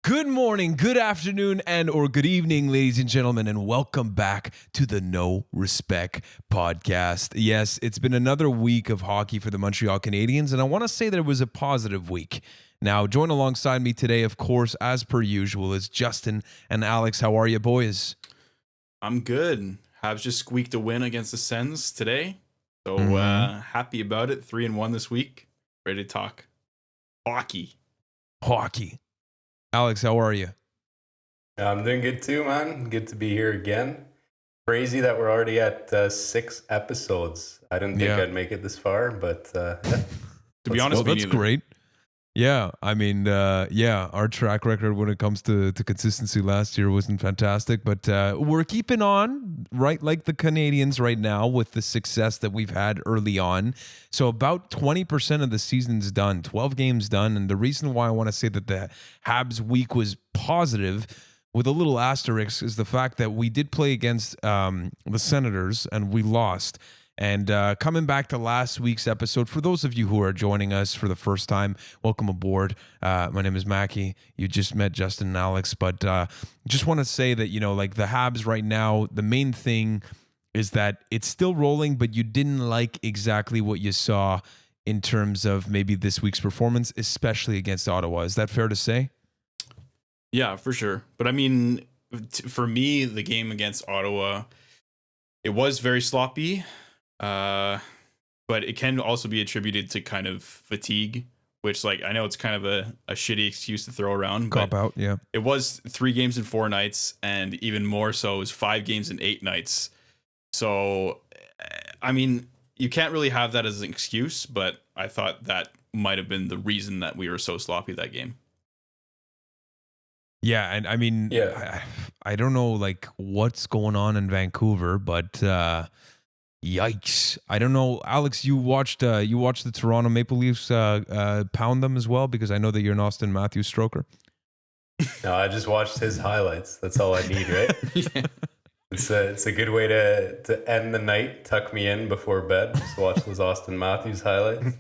Good morning, good afternoon, and or good evening, ladies and gentlemen, and welcome back to the No Respek Podcast. Yes, it's been another week of hockey for the Montreal Canadiens, and I want to say that it was a positive week. Now, join alongside me today, of course, as per usual, is Justin and Alex. How are you, boys? I'm good. Habs just squeaked a win against the Sens today, so happy about it. 3-1 this week. Ready to talk hockey. Alex, how are you? I'm doing good too, man. Good to be here again. Crazy that we're already at 6 episodes. I didn't think I'd make it this far, but To be honest, that's great. Yeah, I mean, our track record when it comes to consistency last year wasn't fantastic, but we're keeping on, right, like the Canadiens right now with the success that we've had early on. So about 20% of the season's done, 12 games done, and the reason why I want to say that the Habs week was positive with a little asterisk is the fact that we did play against the Senators and we lost. And coming back to last week's episode, for those of you who are joining us for the first time, welcome aboard. My name is Mackie. You just met Justin and Alex, but just want to say that, like the Habs right now, the main thing is that it's still rolling, but you didn't like exactly what you saw in terms of maybe this week's performance, especially against Ottawa. Is that fair to say? Yeah, for sure. But I mean, for me, the game against Ottawa, it was very sloppy. But it can also be attributed to kind of fatigue, which I know it's kind of a shitty excuse to throw around. Cop out, yeah. It was 3 games in 4 nights, and even more so, it was 5 games in 8 nights. So, I mean, you can't really have that as an excuse, but I thought that might have been the reason that we were so sloppy that game. Yeah, and I mean, I don't know what's going on in Vancouver, but yikes! I don't know, Alex. You watched the Toronto Maple Leafs pound them as well, because I know that you're an Austin Matthews stroker. No, I just watched his highlights. That's all I need, right? Yeah. It's a good way to end the night. Tuck me in before bed. Just watch those Austin Matthews highlights.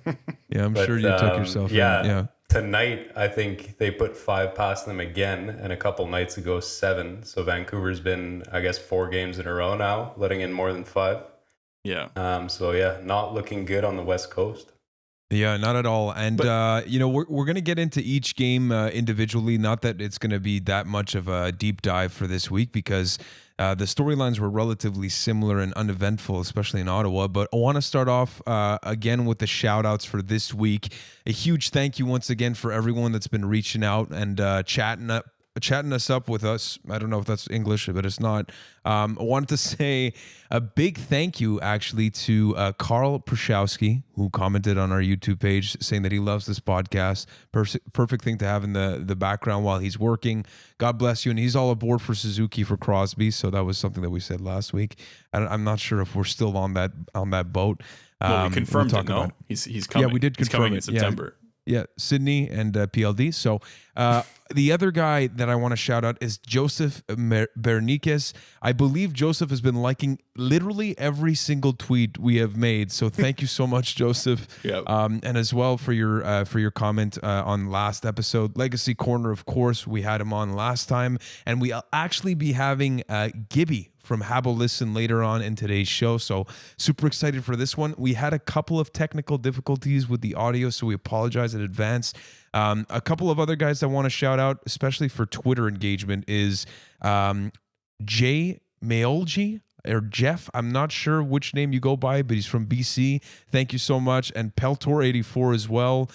Yeah, I'm sure you took yourself in. Yeah. Tonight, I think they put 5 past them again, and a couple nights ago 7. So Vancouver's been, I guess, 4 games in a row now, letting in more than 5. Yeah. Not looking good on the West Coast. Yeah, not at all. And we're going to get into each game individually. Not that it's going to be that much of a deep dive for this week, because the storylines were relatively similar and uneventful, especially in Ottawa. But I want to start off again with the shout outs for this week. A huge thank you once again for everyone that's been reaching out and chatting us up with us. I don't know if that's English, but it's not. I wanted to say a big thank you actually to Carl Proshowski, who commented on our YouTube page saying that he loves this podcast. Perfect thing to have in the background while he's working. God bless you. And he's all aboard for Suzuki for Crosby. So that was something that we said last week. I'm not sure if we're still on that boat. Well, we confirmed it, no? He's coming. Yeah, we did confirm in September. Yeah, Sydney and PLD. So the other guy that I want to shout out is Joseph Berniquez. I believe Joseph has been liking literally every single tweet we have made. So thank you so much, Joseph. Yep. And as well for your comment on last episode. Legacy Corner, of course, we had him on last time. And we'll actually be having Gibby from Hab A Listen later on in today's show. So super excited for this one. We had a couple of technical difficulties with the audio, so we apologize in advance. A couple of other guys I want to shout out, especially for Twitter engagement, is Jay Maolji or Jeff. I'm not sure which name you go by, but he's from BC. Thank you so much. And Peltor84 as well.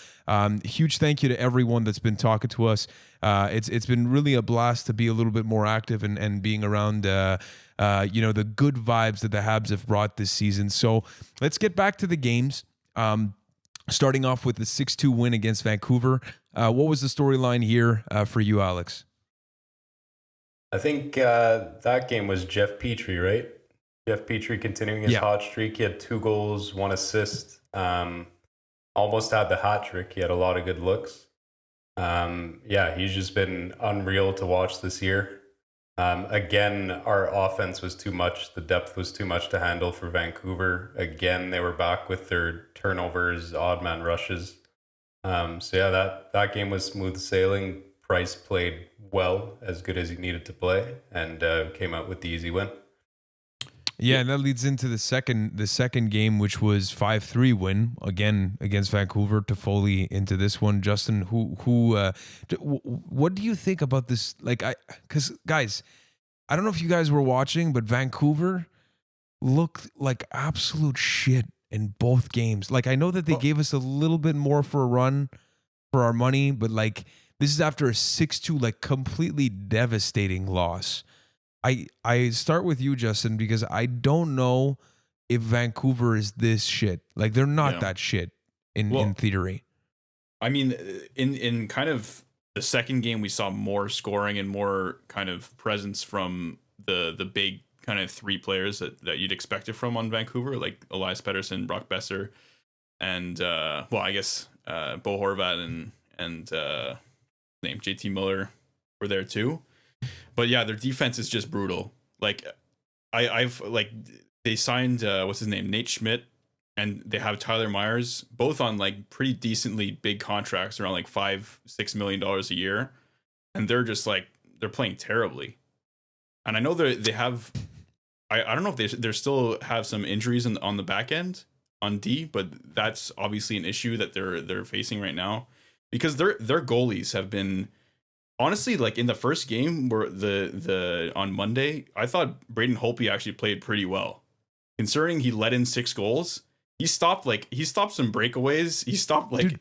Huge thank you to everyone that's been talking to us. It's been really a blast to be a little bit more active and being around the good vibes that the Habs have brought this season. So let's get back to the games. Starting off with the 6-2 win against Vancouver. What was the storyline here for you, Alex? I think that game was Jeff Petrie, right? Jeff Petrie continuing his hot streak. He had 2 goals, 1 assist. Almost had the hat trick. He had a lot of good looks. He's just been unreal to watch this year. Again, our offense was too much. The depth was too much to handle for Vancouver. Again, they were back with their turnovers, odd man rushes. That game was smooth sailing Price played well, as good as he needed to play, and came out with the easy win. Yeah, and that leads into the second game, which was 5-3 win again against Vancouver. Toffoli into this one. Justin, what do you think about this? Like, because guys, I don't know if you guys were watching, but Vancouver looked like absolute shit in both games. Like, I know that they gave us a little bit more for a run for our money, but like, this is after a 6-2 like completely devastating loss. I start with you, Justin, because I don't know if Vancouver is this shit. Like, they're not that shit in theory. I mean, in kind of the second game, we saw more scoring and more kind of presence from the big kind of three players that you'd expect it from on Vancouver, like Elias Pettersson, Brock Besser, and I guess Bo Horvat and name JT Miller were there too. But yeah, their defense is just brutal. Like I've they signed what's his name, Nate Schmidt, and they have Tyler Myers, both on like pretty decently big contracts, around like $5-6 million a year, and they're just like they're playing terribly. And I know they have, I don't know if they still have some injuries on the back end on D, but that's obviously an issue that they're facing right now, because their goalies have been. Honestly, like in the first game where the on Monday, I thought Braden Holtby actually played pretty well. Considering he let in 6 goals, he stopped some breakaways. He stopped made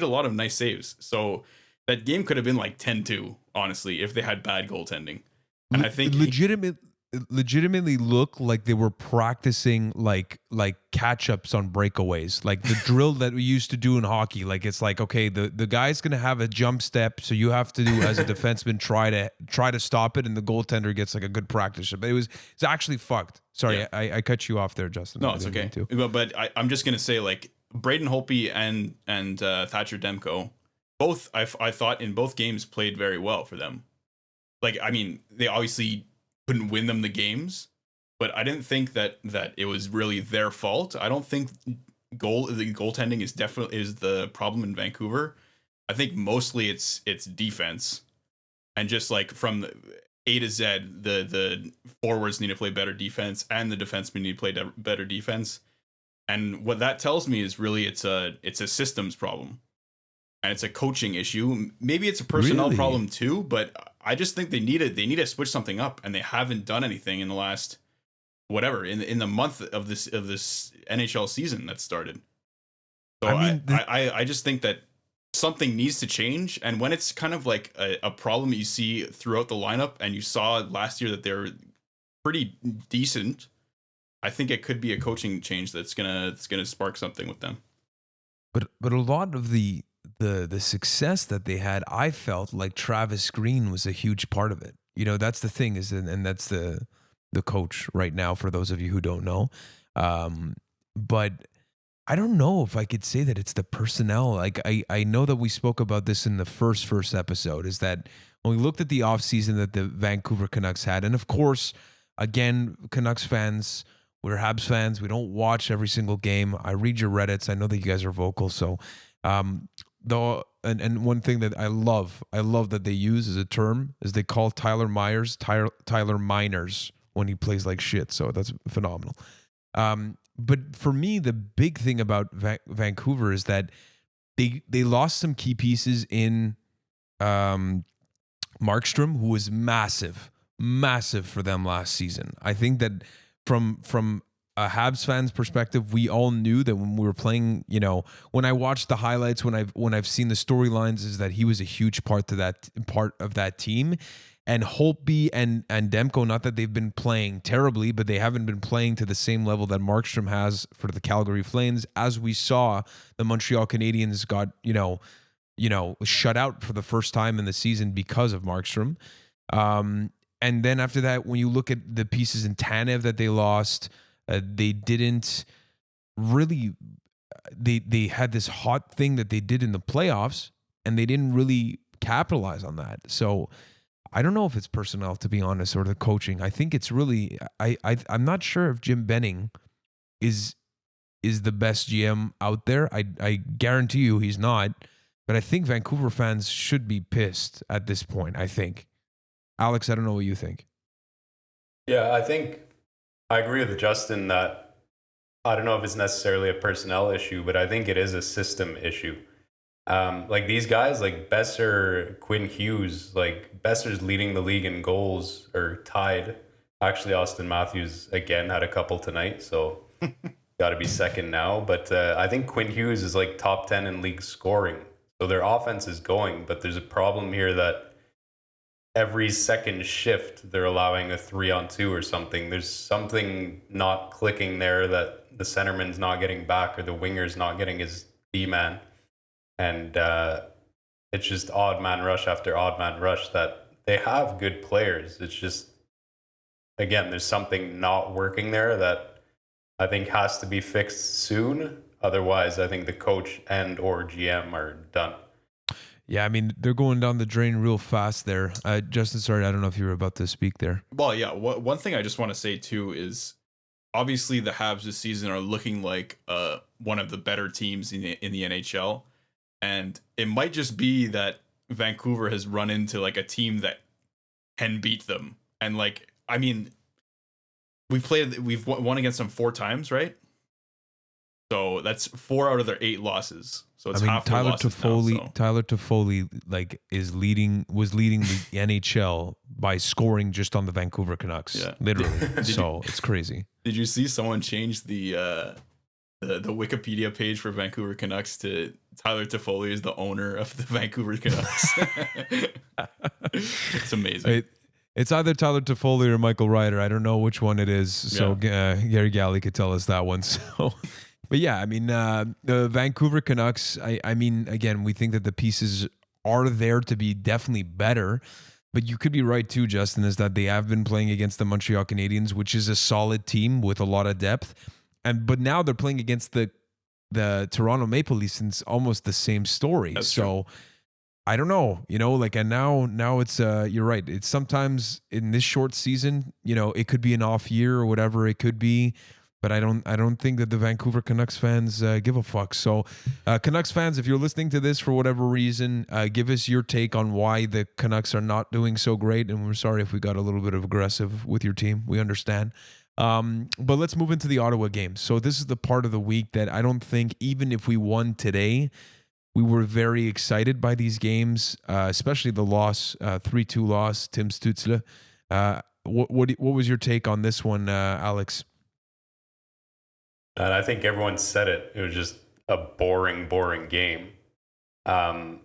a lot of nice saves. So that game could have been like 10-2, honestly, if they had bad goaltending. And I think legitimately look like they were practicing like catch-ups on breakaways, like the drill that we used to do in hockey. Like, it's like, okay, the guy's gonna have a jump step, so you have to do, as a defenseman, try to stop it, and the goaltender gets like a good practice. But it's actually fucked. Sorry, yeah. I cut you off there, Justin. No, it's okay. But I'm just gonna say, like, Braden Holtby and Thatcher Demko, both I thought in both games played very well for them. Like, I mean, they obviously couldn't win them the games, but I didn't think that it was really their fault. I don't think the goaltending is the problem in Vancouver. I think mostly it's defense, and just like from A to Z, the forwards need to play better defense, and the defensemen need to play better defense. And what that tells me is really it's a systems problem, and it's a coaching issue. Maybe it's a personnel problem too, but I just think they need to switch something up, and they haven't done anything in the last in the month of this NHL season that started. So I just think that something needs to change, and when it's kind of like a problem you see throughout the lineup, and you saw last year that they're pretty decent, I think it could be a coaching change that's gonna spark something with them. But a lot of the success that they had, I felt like Travis Green was a huge part of it. You know, that's the thing and that's the coach right now, for those of you who don't know. But I don't know if I could say that it's the personnel. Like, I know that we spoke about this in the first episode, is that when we looked at the offseason that the Vancouver Canucks had, and of course, again, Canucks fans, we're Habs fans, we don't watch every single game. I read your Reddits. I know that you guys are vocal, so and one thing that I love that they use as a term is they call Tyler Myers Tyler Miners when he plays like shit. So that's phenomenal. But for me, the big thing about Vancouver is that they lost some key pieces in Markstrom, who was massive for them last season. I think that from a Habs fan's perspective, we all knew that when we were playing, you know, when I watched the highlights, when I've seen the storylines, is that he was a huge part of that team. And Holtby and Demko, not that they've been playing terribly, but they haven't been playing to the same level that Markstrom has for the Calgary Flames. As we saw, the Montreal Canadiens got, you know, shut out for the first time in the season because of Markstrom. And then after that, when you look at the pieces in Tanev that they lost, they didn't really. They had this hot thing that they did in the playoffs, and they didn't really capitalize on that. So I don't know if it's personnel, to be honest, or the coaching. I think it's really. I'm not sure if Jim Benning is the best GM out there. I guarantee you he's not. But I think Vancouver fans should be pissed at this point, I think. Alex, I don't know what you think. Yeah, I think I agree with Justin that I don't know if it's necessarily a personnel issue, but I think it is a system issue. Like these guys, like Besser, Quinn Hughes, like Besser's leading the league in goals or tied. Actually, Austin Matthews again had a couple tonight, so got to be second now. But I think Quinn Hughes is like top 10 in league scoring. So their offense is going, but there's a problem here that every second shift they're allowing a 3-on-2 or something. There's something not clicking there, that the centerman's not getting back or the winger's not getting his D-man. And it's just odd man rush after odd man rush that they have good players. It's just, again, there's something not working there that I think has to be fixed soon. Otherwise, I think the coach and or GM are done. Yeah, I mean, they're going down the drain real fast there. Justin, sorry, I don't know if you were about to speak there. Well, yeah, one thing I just want to say too is obviously the Habs this season are looking like one of the better teams in the NHL. And it might just be that Vancouver has run into like a team that can beat them. And like, I mean, we've won against them 4 times, right? So that's 4 out of their 8 losses. So it's half Tyler losses Toffoli, now, so. Tyler Toffoli, like was leading the NHL by scoring just on the Vancouver Canucks, literally. It's crazy. Did you see someone change the Wikipedia page for Vancouver Canucks to Tyler Toffoli is the owner of the Vancouver Canucks? It's amazing. It's either Tyler Toffoli or Michael Ryder. I don't know which one it is. So Gary Galley could tell us that one. So, but yeah, I mean, the Vancouver Canucks, I mean, again, we think that the pieces are there to be definitely better. But you could be right too, Justin, is that they have been playing against the Montreal Canadiens, which is a solid team with a lot of depth. But now they're playing against the Toronto Maple Leafs, and it's almost the same story. That's so true. I don't know, like, and now it's you're right. It's sometimes in this short season, it could be an off year or whatever it could be, but I don't think that the Vancouver Canucks fans give a fuck. So Canucks fans, if you're listening to this for whatever reason, give us your take on why the Canucks are not doing so great. And we're sorry if we got a little bit of aggressive with your team. We understand. But let's move into the Ottawa game. So this is the part of the week that I don't think, even if we won today, we were very excited by these games, especially the loss, 3-2 loss, Tim Stützle. What was your take on this one, Alex? And I think everyone said it. It was just a boring game. To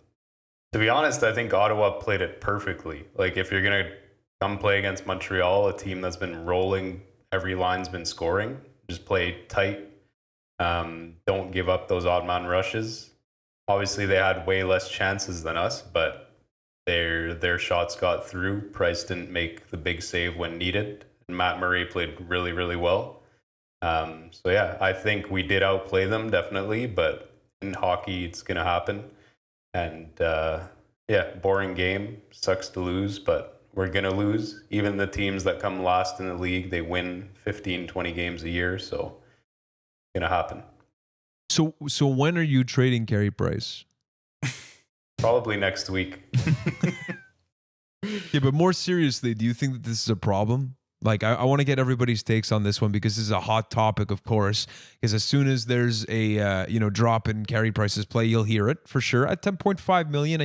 be honest, I think Ottawa played it perfectly. Like, if you're going to come play against Montreal, a team that's been rolling, every line's been scoring, just play tight. Don't give up those odd man rushes. Obviously, they had way less chances than us, but their shots got through. Price didn't make the big save when needed. And Matt Murray played really, really well. So yeah, I think we did outplay them, definitely, but in hockey, it's going to happen. And boring game, sucks to lose, but we're going to lose. Even the teams that come last in the league, they win 15, 20 games a year, so it's going to happen. So when are you trading Carey Price? Probably next week. Yeah, but more seriously, do you think that this is a problem? Like, I want to get everybody's takes on this one because this is a hot topic, of course. Because as soon as there's a drop in Carey Price's play, you'll hear it for sure. At $10.5 million,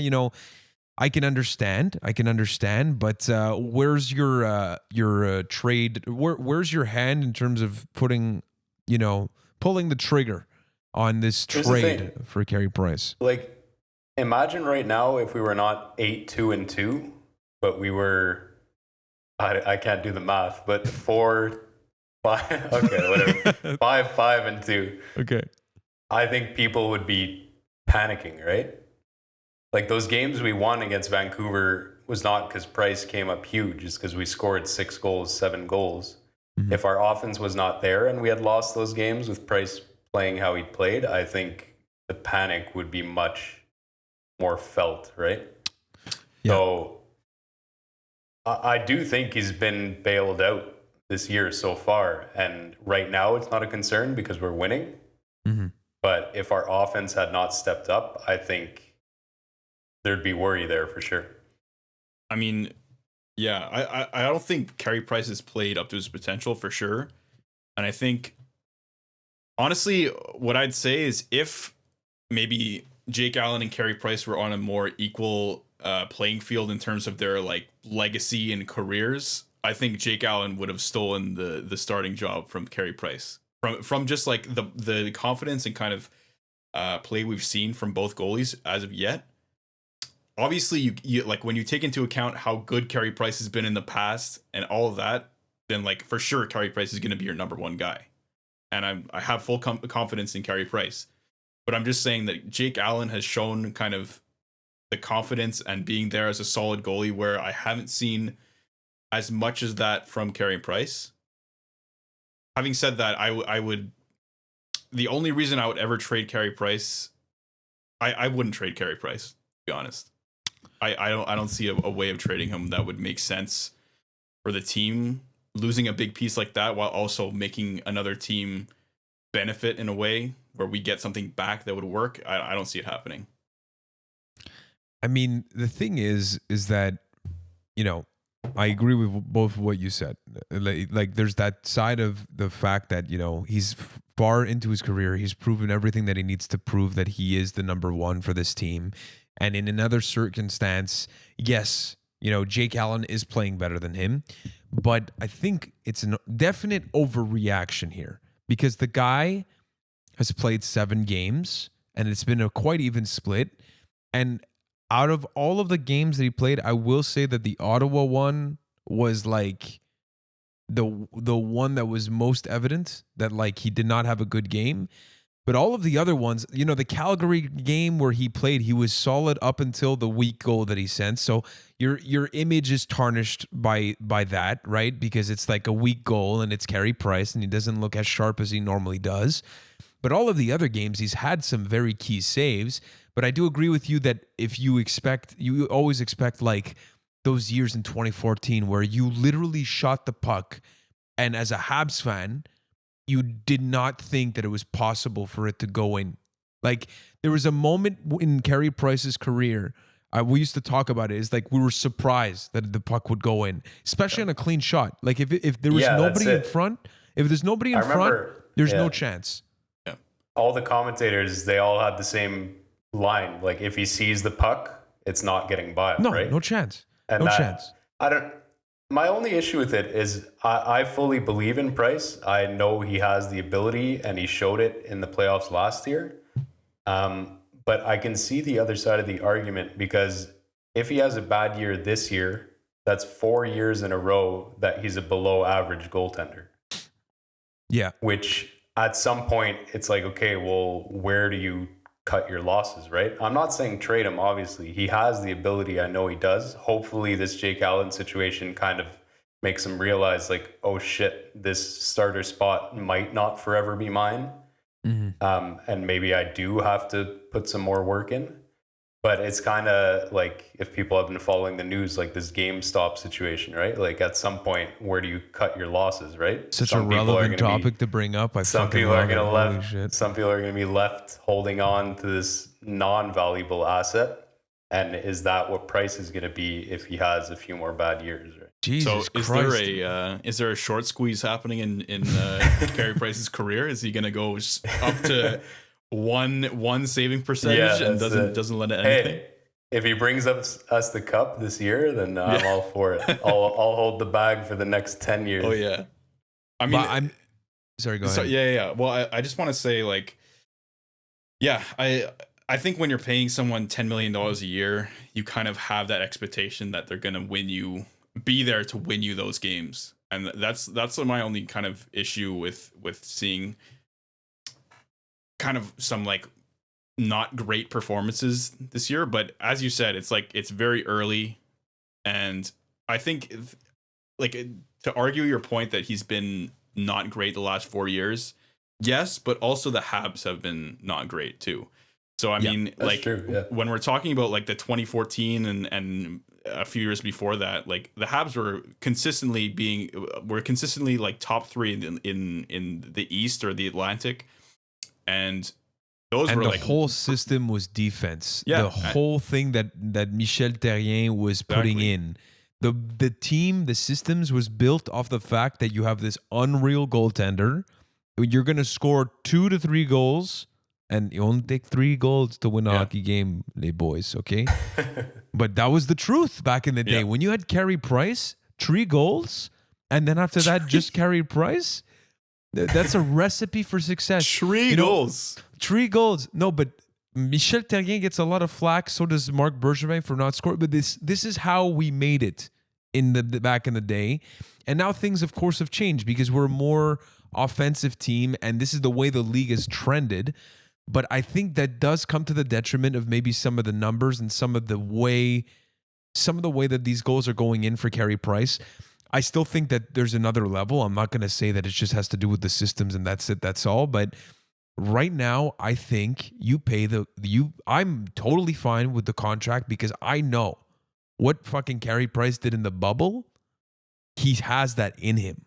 I can understand. But where's your trade? Where's your hand in terms of pulling the trigger on this trade for Carey Price? Like, imagine right now if we were not 8-2-2, but we were. I can't do the math, but 4-5. Okay, whatever. 5-5-2. Okay. I think people would be panicking, right? Like, those games we won against Vancouver was not because Price came up huge, it's because we scored 6 goals, 7 goals. Mm-hmm. If our offense was not there and we had lost those games with Price playing how he played, I think the panic would be much more felt, right? Yeah. So I do think he's been bailed out this year so far. And right now it's not a concern because we're winning. Mm-hmm. But if our offense had not stepped up, I think there'd be worry there for sure. I mean, yeah, I don't think Carey Price has played up to his potential for sure. And I think, honestly, what I'd say is if maybe Jake Allen and Carey Price were on a more equal playing field in terms of their like legacy and careers, I think Jake Allen would have stolen the starting job from Carey Price from just like the confidence and kind of play we've seen from both goalies as of yet. Obviously, you like when you take into account how good Carey Price has been in the past and all of that, then like for sure Carey Price is going to be your number one guy, and I have full confidence in Carey Price. But I'm just saying that Jake Allen has shown kind of the confidence and being there as a solid goalie where I haven't seen as much as that from Carey Price. Having said that, I would, the only reason I would ever trade Carey Price, I wouldn't trade Carey Price, to be honest. I don't see a way of trading him that would make sense for the team. Losing a big piece like that while also making another team benefit in a way where we get something back that would work, I don't see it happening. I mean, the thing is that, you know, I agree with both of what you said. Like, there's that side of the fact that, you know, he's far into his career. He's proven everything that he needs to prove that he is the number one for this team. And in another circumstance, yes, you know, Jake Allen is playing better than him. But I think it's a definite overreaction here because the guy has played 7 games and it's been a quite even split. And out of all of the games that he played, I will say that the Ottawa one was like the one that was most evident that like he did not have a good game. But all of the other ones, you know, the Calgary game where he played, he was solid up until the weak goal that he sent. So your image is tarnished by that, right? Because it's like a weak goal and it's Carey Price and he doesn't look as sharp as he normally does. But all of the other games, he's had some very key saves. But I do agree with you that if you always expect like those years in 2014 where you literally shot the puck and as a Habs fan, you did not think that it was possible for it to go in. Like there was a moment in Carey Price's career, we used to talk about it, is like we were surprised that the puck would go in, especially on a clean shot. Like if there was nobody in front, if there's nobody in front, there's no chance. Yeah. All the commentators, they all had the same line. Like if he sees the puck, it's not getting by him, right? No chance. And no chance. My only issue with it is I fully believe in Price. I know he has the ability and he showed it in the playoffs last year. But I can see the other side of the argument because if he has a bad year this year, that's 4 years in a row that he's a below average goaltender. Yeah. Which at some point it's like, okay, well, where do you cut your losses, right? I'm not saying trade him, obviously. He has the ability. I know he does. Hopefully this Jake Allen situation kind of makes him realize like, oh shit, this starter spot might not forever be mine. Mm-hmm. And maybe I do have to put some more work in. But it's kind of like if people have been following the news, like this GameStop situation, right? Like at some point, where do you cut your losses, right? Such a relevant topic to bring up. Some people are going to be left holding on to this non-valuable asset. And is that what Price is going to be if he has a few more bad years, right? Jesus so is there a short squeeze happening in Carey Price's career? Is he going to go up to one saving percentage and doesn't let it anything? Hey, if he brings us the cup this year, then I'm all for it. I'll hold the bag for the next 10 years. Oh yeah. I mean, I'm sorry. Go ahead. So, yeah. Well, I just want to say like, yeah, I think when you're paying someone $10 million a year, you kind of have that expectation that they're going to be there to win you those games. And that's my only kind of issue with seeing kind of some like not great performances this year. But as you said, it's like it's very early, and I think like to argue your point that he's been not great the last 4 years, yes, but also the Habs have been not great too. So I mean, like when we're talking about like the 2014 and a few years before that, like the Habs were consistently like top 3 in the East or the Atlantic. And Those And were the like whole system was defense. Yeah, The whole thing that Michel Therrien was putting Exactly. in. The team, the systems was built off the fact that you have this unreal goaltender. You're going to score 2 to 3 goals, and you only take 3 goals to win a hockey game, les boys, okay? But that was the truth back in the day. Yeah. When you had Carey Price, 3 goals, and then after that, just Carey Price, that's a recipe for success. 3 You know, goals. 3 goals. No, but Michel Therrien gets a lot of flack. So does Marc Bergevin for not scoring. But this is how we made it in the back in the day. And now things, of course, have changed because we're a more offensive team, and this is the way the league has trended. But I think that does come to the detriment of maybe some of the numbers and some of the way that these goals are going in for Carey Price. I still think that there's another level. I'm not going to say that it just has to do with the systems and that's it, that's all. But right now, I think you pay I'm totally fine with the contract because I know what fucking Carey Price did in the bubble. He has that in him.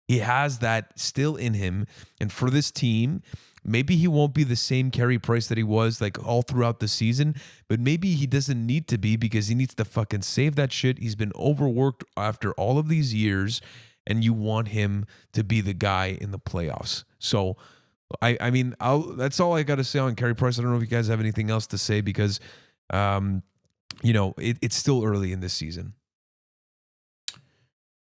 He has that still in him. And for this team, maybe he won't be the same Carey Price that he was like all throughout the season, but maybe he doesn't need to be because he needs to fucking save that shit. He's been overworked after all of these years, and you want him to be the guy in the playoffs. So, I mean, that's all I got to say on Carey Price. I don't know if you guys have anything else to say because, it's still early in this season.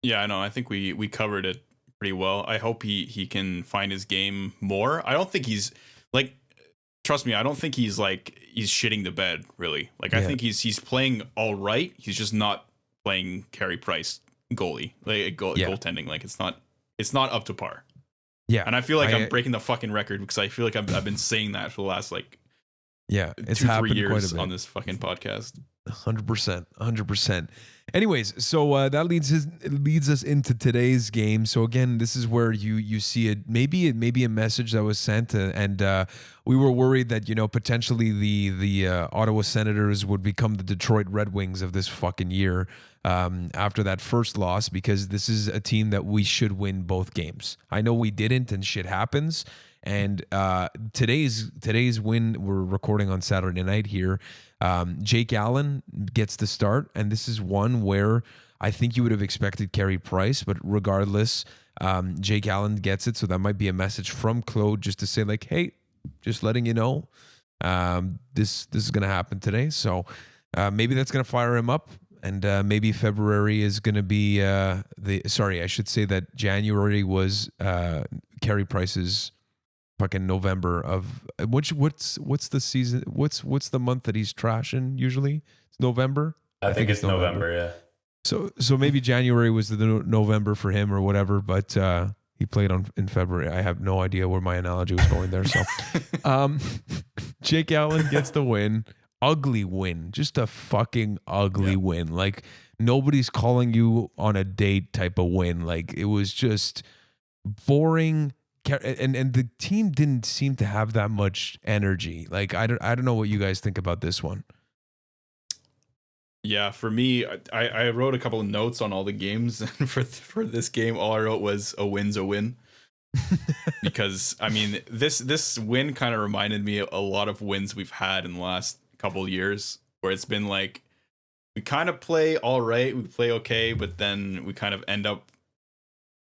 Yeah, I know. I think we covered it pretty well. I hope he can find his game more. I don't think he's like, trust me, I don't think he's shitting the bed really. Like I think he's playing all right. He's just not playing Carey Price goalie, goaltending. Like it's not up to par. Yeah. And I feel like I'm breaking the fucking record because I feel like I've been saying that for the last it's 2-3 years quite a bit on this fucking podcast. 100%. Anyways, so that leads us into today's game. So again, this is where you see it. Maybe a message that was sent, and we were worried that potentially the Ottawa Senators would become the Detroit Red Wings of this fucking year after that first loss, because this is a team that we should win both games. I know we didn't, and shit happens. And today's win, we're recording on Saturday night here. Jake Allen gets the start, and this is one where I think you would have expected Carey Price, but regardless, Jake Allen gets it. So that might be a message from Claude just to say like, hey, just letting you know, this is going to happen today. So maybe that's going to fire him up. And maybe February is going to be I should say that January was Carey Price's fucking November of what's the season? What's the month that he's trashing usually? It's November. I think it's November. Yeah. So maybe January was the November for him or whatever, but he played in February. I have no idea where my analogy was going there. So Jake Allen gets the win. Ugly win. Just a fucking ugly win. Like nobody's calling you on a date type of win. Like it was just boring. And the team didn't seem to have that much energy. Like I don't know what you guys think about this one. Yeah, for me, I wrote a couple of notes on all the games, and for this game, all I wrote was a win's a win. Because I mean, this win kind of reminded me a lot of wins we've had in the last couple of years, where it's been like we kind of play all right, we play okay, but then we kind of end up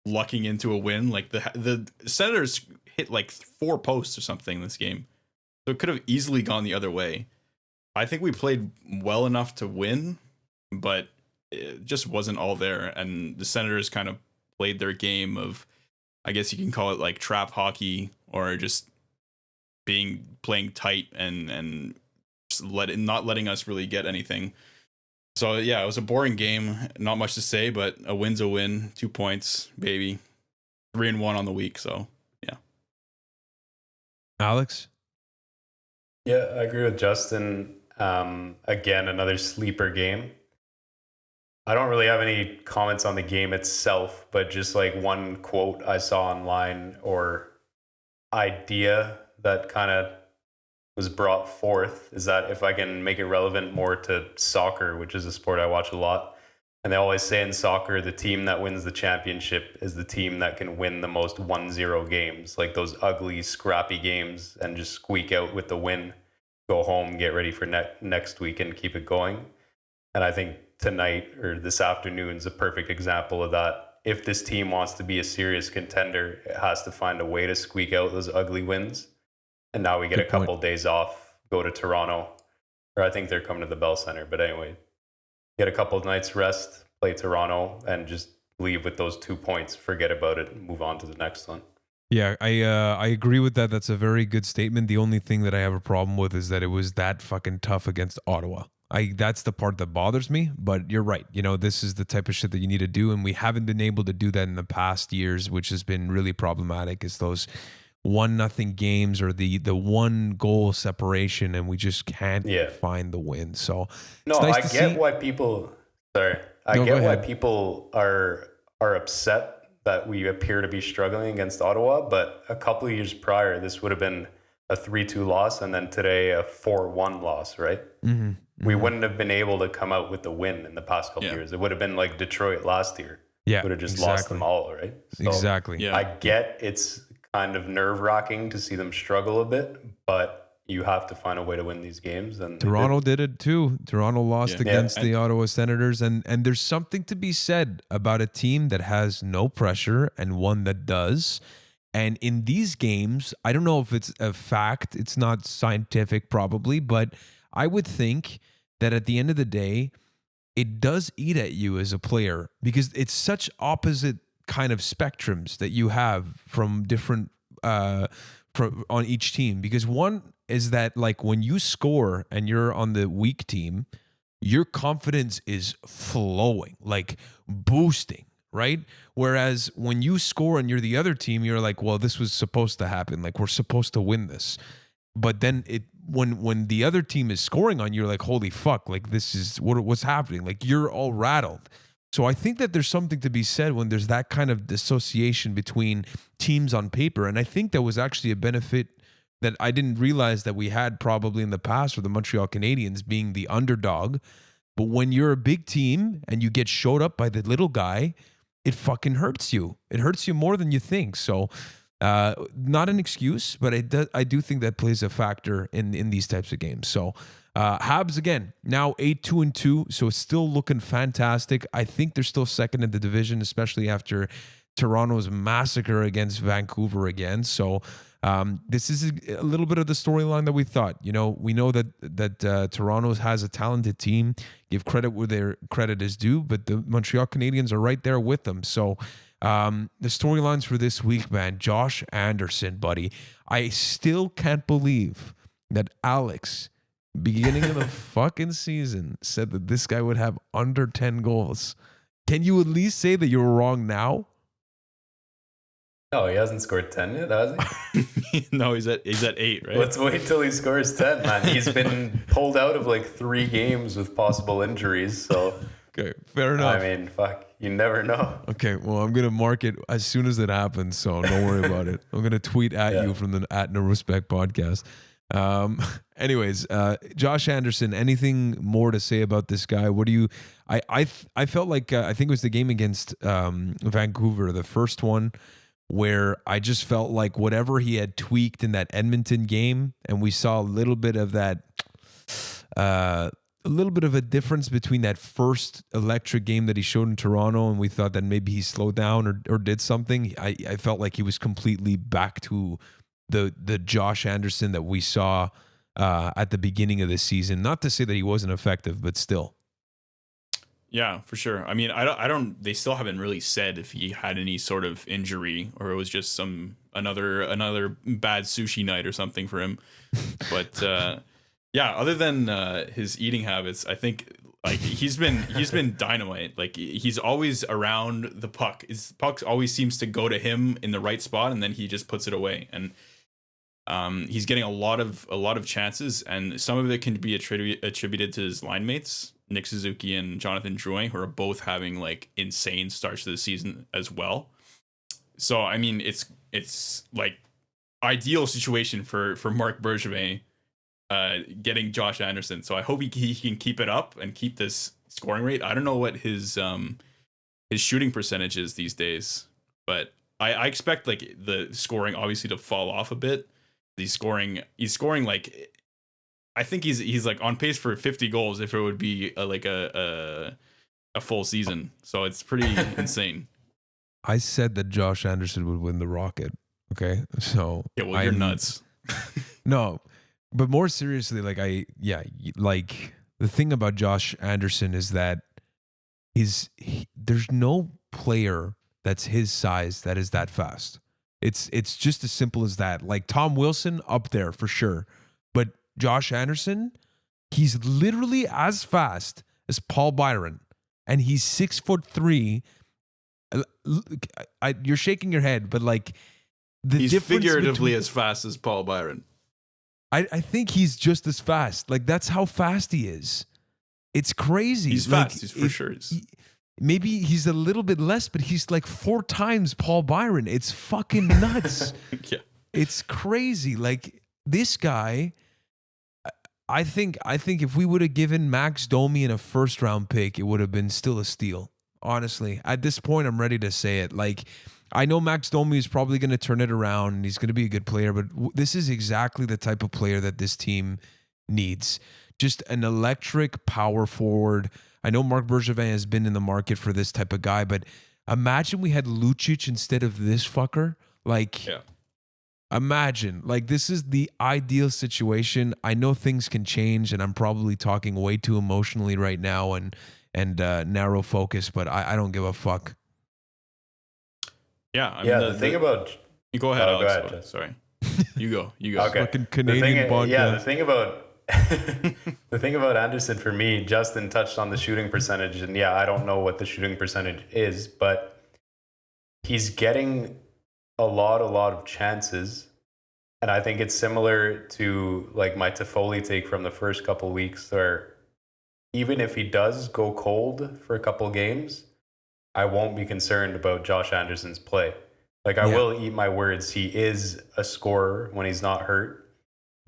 lucking into a win. Like the Senators hit like 4 posts or something in this game, so it could have easily gone the other way. I think we played well enough to win, but it just wasn't all there. And the Senators kind of played their game of, I guess you can call it like trap hockey, or just playing tight and just not letting us really get anything. So yeah, it was a boring game. Not much to say, but a win's a win. 2 points, baby. 3-1 on the week. So yeah. Alex? Yeah, I agree with Justin. Again, another sleeper game. I don't really have any comments on the game itself, but just like one quote I saw online or idea that kind of was brought forth is that if I can make it relevant more to soccer, which is a sport I watch a lot, And they always say in soccer, the team that wins the championship is the team that can win the most 1-0 games, like those ugly, scrappy games, and just squeak out with the win, go home, get ready for next week, and keep it going. And I think tonight or this afternoon is a perfect example of that. If this team wants to be a serious contender, it has to find a way to squeak out those ugly wins. And now we get a couple days off, go to Toronto, or I think they're coming to the Bell Center. But anyway, get a couple of nights rest, play Toronto, and just leave with those 2 points. Forget about it and move on to the next one. Yeah, I agree with that. That's a very good statement. The only thing that I have a problem with is that it was that fucking tough against Ottawa. That's the part that bothers me, but you're right. You know, this is the type of shit that you need to do, and we haven't been able to do that in the past years, which has been really problematic. Is those 1-0 games or the 1-goal separation, and we just can't find the win. So no, I get why people. Sorry, I get why people are upset that we appear to be struggling against Ottawa, but a couple of years prior, this would have been a 3-2 loss, and then today a 4-1 loss, right? Mm-hmm. We wouldn't have been able to come out with the win in the past couple of years. It would have been like Detroit last year. Yeah, would have just lost them all, right? So exactly. Yeah. I get it's kind of nerve-wracking to see them struggle a bit, but you have to find a way to win these games. And Toronto did it too. Toronto lost against the Ottawa Senators, and there's something to be said about a team that has no pressure and one that does. And in these games, I don't know if it's a fact, it's not scientific probably, but I would think that at the end of the day, it does eat at you as a player because it's such opposite kind of spectrums that you have from different on each team. Because one is that like when you score and you're on the weak team, your confidence is flowing, like boosting. Right? Whereas when you score and you're the other team, you're like, well, this was supposed to happen. Like we're supposed to win this. But then when the other team is scoring on you, you're like, holy fuck, like this is what's happening. Like you're all rattled. So I think that there's something to be said when there's that kind of dissociation between teams on paper. And I think that was actually a benefit that I didn't realize that we had probably in the past for the Montreal Canadiens being the underdog. But when you're a big team and you get showed up by the little guy, it fucking hurts you. It hurts you more than you think. So not an excuse, but I do think that plays a factor in these types of games. So Habs, again, now 8-2-2, so it's still looking fantastic. I think they're still second in the division, especially after Toronto's massacre against Vancouver again. So this is a little bit of the storyline that we thought. You know, we know that Toronto has a talented team. Give credit where their credit is due, but the Montreal Canadiens are right there with them. So the storylines for this week, man, Josh Anderson, buddy. I still can't believe that Alex, beginning of the fucking season, said that this guy would have under 10 goals. Can you at least say that you're wrong now? No, he hasn't scored 10 yet, has he? No, he's at 8, right? Let's wait till he scores 10, man. He's been pulled out of like 3 games with possible injuries, so... Okay, fair enough. I mean, fuck, you never know. Okay, well, I'm going to mark it as soon as it happens, so don't worry about it. I'm going to tweet at you from the No Respek Podcast. Anyways, Josh Anderson, anything more to say about this guy? What do you... I felt like, I think it was the game against Vancouver, the first one, where I just felt like whatever he had tweaked in that Edmonton game, and we saw a little bit of that... a little bit of a difference between that first electric game that he showed in Toronto, and we thought that maybe he slowed down or did something. I felt like he was completely back to the Josh Anderson that we saw at the beginning of the season. Not to say that he wasn't effective, but still. Yeah, for sure. I mean, I don't. They still haven't really said if he had any sort of injury or it was just another bad sushi night or something for him. But yeah, other than his eating habits, I think like he's been dynamite. Like he's always around the puck. His puck always seems to go to him in the right spot, and then he just puts it away. And he's getting a lot of chances, and some of it can be attributed to his line mates, Nick Suzuki and Jonathan Drouin, who are both having like insane starts to the season as well. So I mean, it's like ideal situation for Marc Bergevin getting Josh Anderson. So I hope he can keep it up and keep this scoring rate. I don't know what his shooting percentage is these days, but I expect like the scoring obviously to fall off a bit. He's scoring like, I think he's like on pace for 50 goals if it would be a full season. So it's pretty insane. I said that Josh Anderson would win the Rocket. Okay, so Yeah, well, you're nuts. No, but more seriously, like the thing about Josh Anderson is that there's no player that's his size that is that fast. It's just as simple as that. Like Tom Wilson up there for sure, but Josh Anderson, he's literally as fast as Paul Byron, and he's 6'3". You're shaking your head, but like he's figuratively as fast as Paul Byron. I think he's just as fast. Like that's how fast he is. It's crazy. He's fast. He's for sure. Maybe he's a little bit less, but he's like 4 times Paul Byron. It's fucking nuts. Yeah. It's crazy. Like this guy, I think if we would have given Max Domi in a first round pick, it would have been still a steal. Honestly, at this point, I'm ready to say it. Like, I know Max Domi is probably going to turn it around and he's going to be a good player, but this is exactly the type of player that this team needs. Just an electric power forward. I know Marc Bergevin has been in the market for this type of guy, but imagine we had Lucic instead of this fucker. Like, yeah. Imagine. Like, this is the ideal situation. I know things can change, and I'm probably talking way too emotionally right now and narrow focus, but I don't give a fuck. Yeah, I mean, the thing about... You go ahead, Alex. Go ahead, sorry. You go. Okay. Fucking Canadian podcast. Yeah, the thing about... the thing about Anderson for me, Justin touched on the shooting percentage, and yeah, I don't know what the shooting percentage is, but he's getting a lot of chances, and I think it's similar to like my Toffoli take from the first couple weeks, where even if he does go cold for a couple games, I won't be concerned about Josh Anderson's play. Like I will eat my words, he is a scorer when he's not hurt.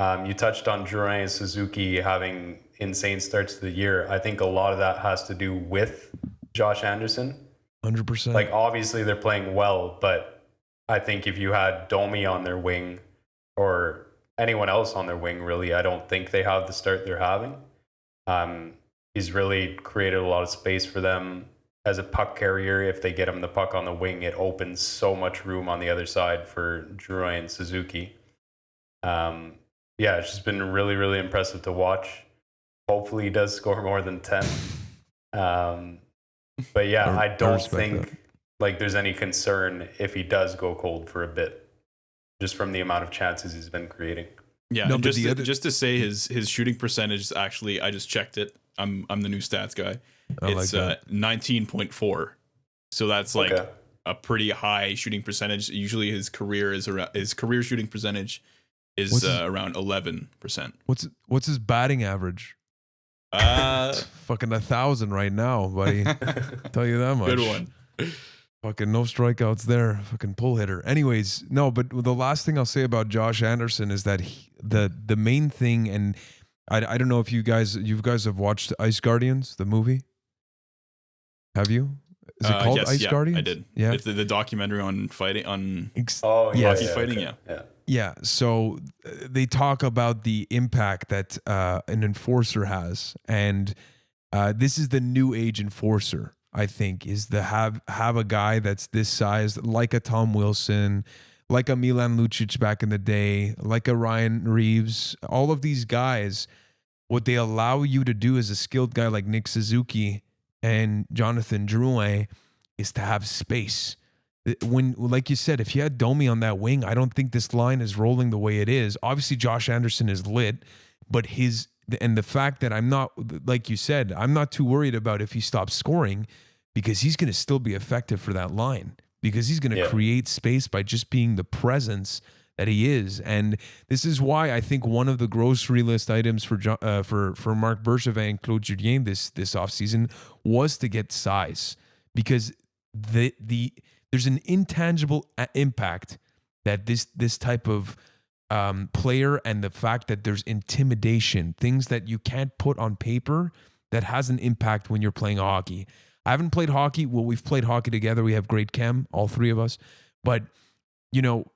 You touched on Drouin and Suzuki having insane starts to the year. I think a lot of that has to do with Josh Anderson. 100%. Like, obviously, they're playing well, but I think if you had Domi on their wing or anyone else on their wing, really, I don't think they have the start they're having. He's really created a lot of space for them as a puck carrier. If they get him the puck on the wing, it opens so much room on the other side for Drouin and Suzuki. Yeah, it's just been really, really impressive to watch. Hopefully he does score more than 10. But yeah, I don't think like there's any concern if he does go cold for a bit, just from the amount of chances he's been creating. Yeah, no, just to say his shooting percentage is actually, I just checked it. I'm the new stats guy. It's 19.4. So that's like a pretty high shooting percentage. Usually his career shooting percentage is around 11%. What's his batting average? It's fucking 1,000 right now, buddy. Tell you that much. Good one. Fucking no strikeouts there. Fucking pull hitter. Anyways, no, but the last thing I'll say about Josh Anderson is that the main thing, and I don't know if you guys have watched Ice Guardians, the movie. Have you? Is it called Ice Guardians? I did. Yeah, it's the documentary on fighting on hockey fighting. Okay. Yeah. Yeah, so they talk about the impact that an enforcer has, and this is the new age enforcer. I think is to have a guy that's this size, like a Tom Wilson, like a Milan Lucic back in the day, like a Ryan Reeves. All of these guys, what they allow you to do as a skilled guy like Nick Suzuki and Jonathan Drouin is to have space. When, like you said, if you had Domi on that wing, I don't think this line is rolling the way it is. Obviously, Josh Anderson is lit, but the fact that I'm not, like you said, I'm not too worried about if he stops scoring, because he's going to still be effective for that line, because he's going to create space by just being the presence that he is. And this is why I think one of the grocery list items for Marc Bergevin and Claude Julien this offseason was to get size, because there's an intangible impact that this type of player, and the fact that there's intimidation, things that you can't put on paper that has an impact when you're playing hockey. I haven't played hockey. Well, we've played hockey together. We have great chem, all three of us. But, you know,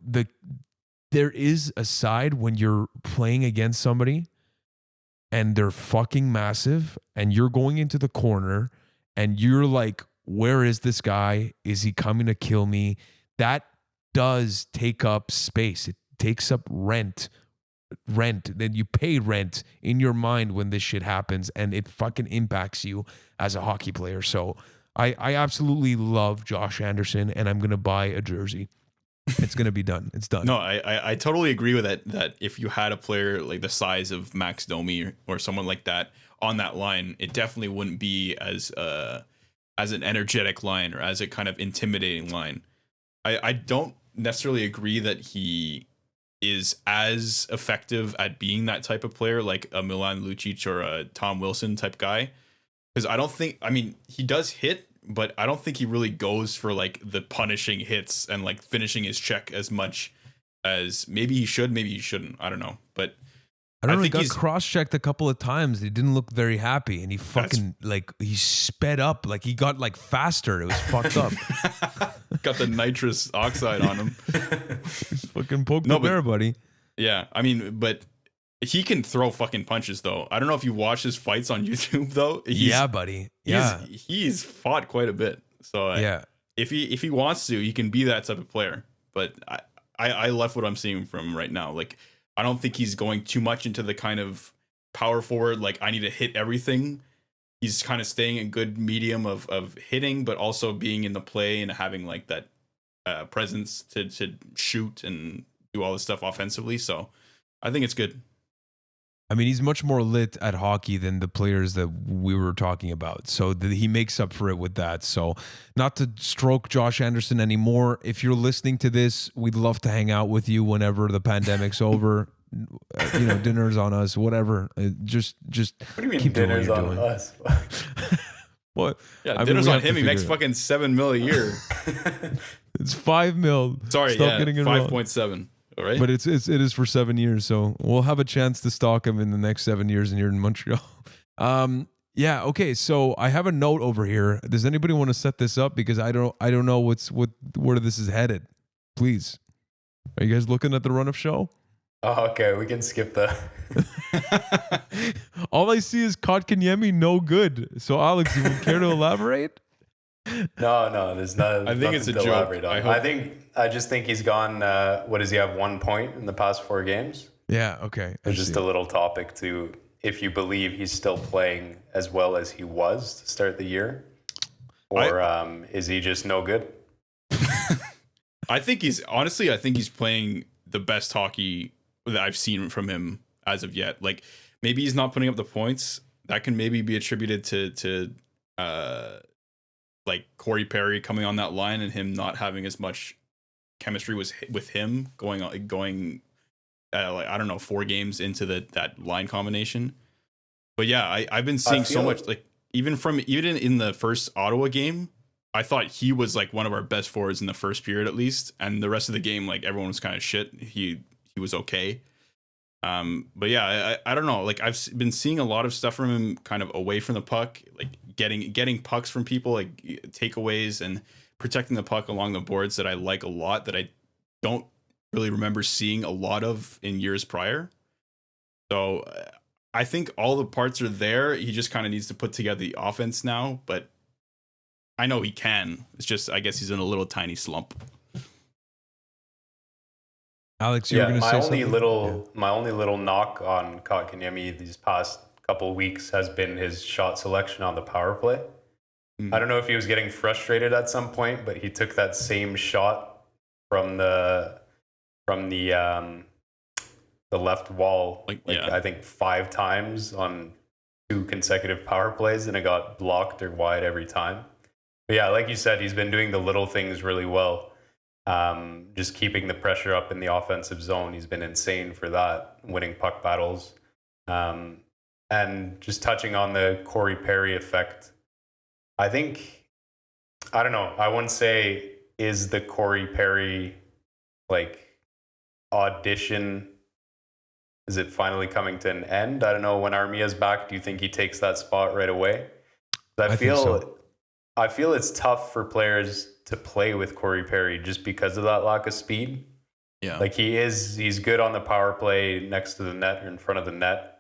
there is a side when you're playing against somebody and they're fucking massive and you're going into the corner and you're like, where is this guy? Is he coming to kill me? That does take up space. It takes up rent. Then you pay rent in your mind when this shit happens, and it fucking impacts you as a hockey player. So I absolutely love Josh Anderson, and I'm going to buy a jersey. It's going to be done. It's done. No, I totally agree with that if you had a player like the size of Max Domi or someone like that on that line, it definitely wouldn't be as an energetic line or as a kind of intimidating line. I don't necessarily agree that he is as effective at being that type of player like a Milan Lucic or a Tom Wilson type guy. Because he does hit, but I don't think he really goes for like the punishing hits and like finishing his check as much as maybe he should, maybe he shouldn't. I don't know. But I don't know. He got cross-checked a couple of times. He didn't look very happy, and he fucking he sped up, like he got like faster. It was fucked up. Got the nitrous oxide on him. He's fucking poked the bear, buddy. Yeah, I mean, but he can throw fucking punches though. I don't know if you watch his fights on YouTube though. Yeah, buddy. Yeah, he's fought quite a bit. So yeah, if he wants to, he can be that type of player. But I love what I'm seeing from him right now. Like, I don't think he's going too much into the kind of power forward, like I need to hit everything. He's kind of staying a good medium of hitting, but also being in the play and having like that presence to shoot and do all this stuff offensively. So I think it's good. I mean, he's much more lit at hockey than the players that we were talking about. So he makes up for it with that. So not to stroke Josh Anderson anymore. If you're listening to this, we'd love to hang out with you whenever the pandemic's over. Dinner's on us, whatever. Just what do you mean keep dinner's doing what on you're doing. us? What? Yeah, dinner's on him. He makes fucking $7 million a year. It's $5 million. Sorry, Stop getting it wrong. 5.7. All right. But it is for 7 years, so we'll have a chance to stalk him in the next 7 years, and you're in Montreal. Yeah. Okay. So I have a note over here. Does anybody want to set this up, because I don't know where this is headed? Please. Are you guys looking at the run of show? Oh, okay. We can skip that. All I see is Kotkaniemi no good. So Alex, you would care to elaborate? No, there's not. I think it's a joke. I just think he's gone. What does he have? 1 point in the past 4 games? Yeah. Okay. It's just a little topic to, if you believe he's still playing as well as he was to start the year, or is he just no good? I think he's playing the best hockey that I've seen from him as of yet. Like, maybe he's not putting up the points. That can maybe be attributed to like Corey Perry coming on that line and him not having as much chemistry with him going like, I don't know, 4 games into that line combination. But yeah, I've been seeing so much, like even in the first Ottawa game, I thought he was like one of our best forwards in the first period at least, and the rest of the game, like everyone was kind of shit. He was okay. But yeah, I don't know. Like, I've been seeing a lot of stuff from him kind of away from the puck, like getting pucks from people, like takeaways, and protecting the puck along the boards that I like a lot, that I don't really remember seeing a lot of in years prior. So I think all the parts are there. He just kind of needs to put together the offense now, but I know he can. It's just, I guess he's in a little tiny slump. Alex, you were going to say something? My only little knock on Kotkaniemi these past couple of weeks has been his shot selection on the power play. I don't know if he was getting frustrated at some point, but he took that same shot from the left wall, I think 5 times on 2 consecutive power plays, and it got blocked or wide every time. But yeah, like you said, he's been doing the little things really well. Just keeping the pressure up in the offensive zone. He's been insane for that, winning puck battles. And just touching on the Corey Perry effect, I don't know, I wouldn't say is the Corey Perry like audition is it finally coming to an end? I don't know. When Armia's back, do you think he takes that spot right away? I think so. I feel it's tough for players to play with Corey Perry just because of that lack of speed. Yeah. Like he's good on the power play next to the net or in front of the net.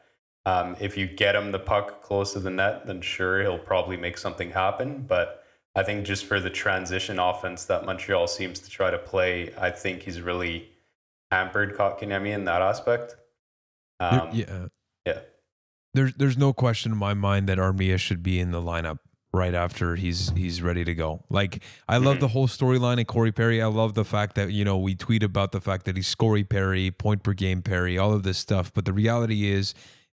If you get him the puck close to the net, then sure, he'll probably make something happen. But I think just for the transition offense that Montreal seems to try to play, I think he's really hampered Kotkaniemi in that aspect. Yeah. Yeah. There's no question in my mind that Armia should be in the lineup right after he's ready to go. Like, I love the whole storyline of Corey Perry. I love the fact that, you know, we tweet about the fact that he's Corey Perry, point per game Perry, all of this stuff. But the reality is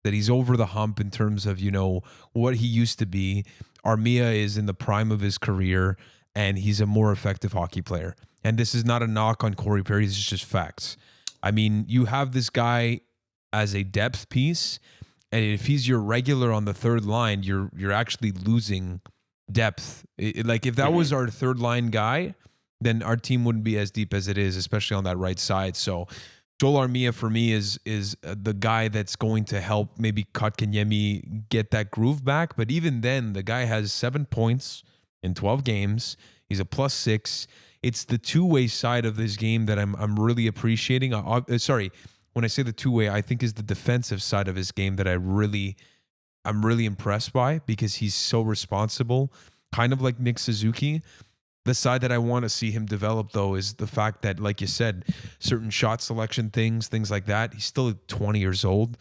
that he's over the hump in terms of, you know, what he used to be. Armia is in the prime of his career, and he's a more effective hockey player. And this is not a knock on Corey Perry. This is just facts. I mean, you have this guy as a depth piece, and if he's your regular on the third line, you're actually losing depth. Like, if that was our third line guy, then our team wouldn't be as deep as it is, especially on that right side. So Joel Armia for me is the guy that's going to help maybe Kotkaniemi get that groove back. But even then, the guy has 7 points in 12 games. He's a +6. It's the two-way side of this game that I'm really appreciating. Sorry. When I say the two-way, I think is the defensive side of his game that I'm really impressed by, because he's so responsible, kind of like Nick Suzuki. The side that I want to see him develop, though, is the fact that, like you said, certain shot selection things like that. He's still 20 years old,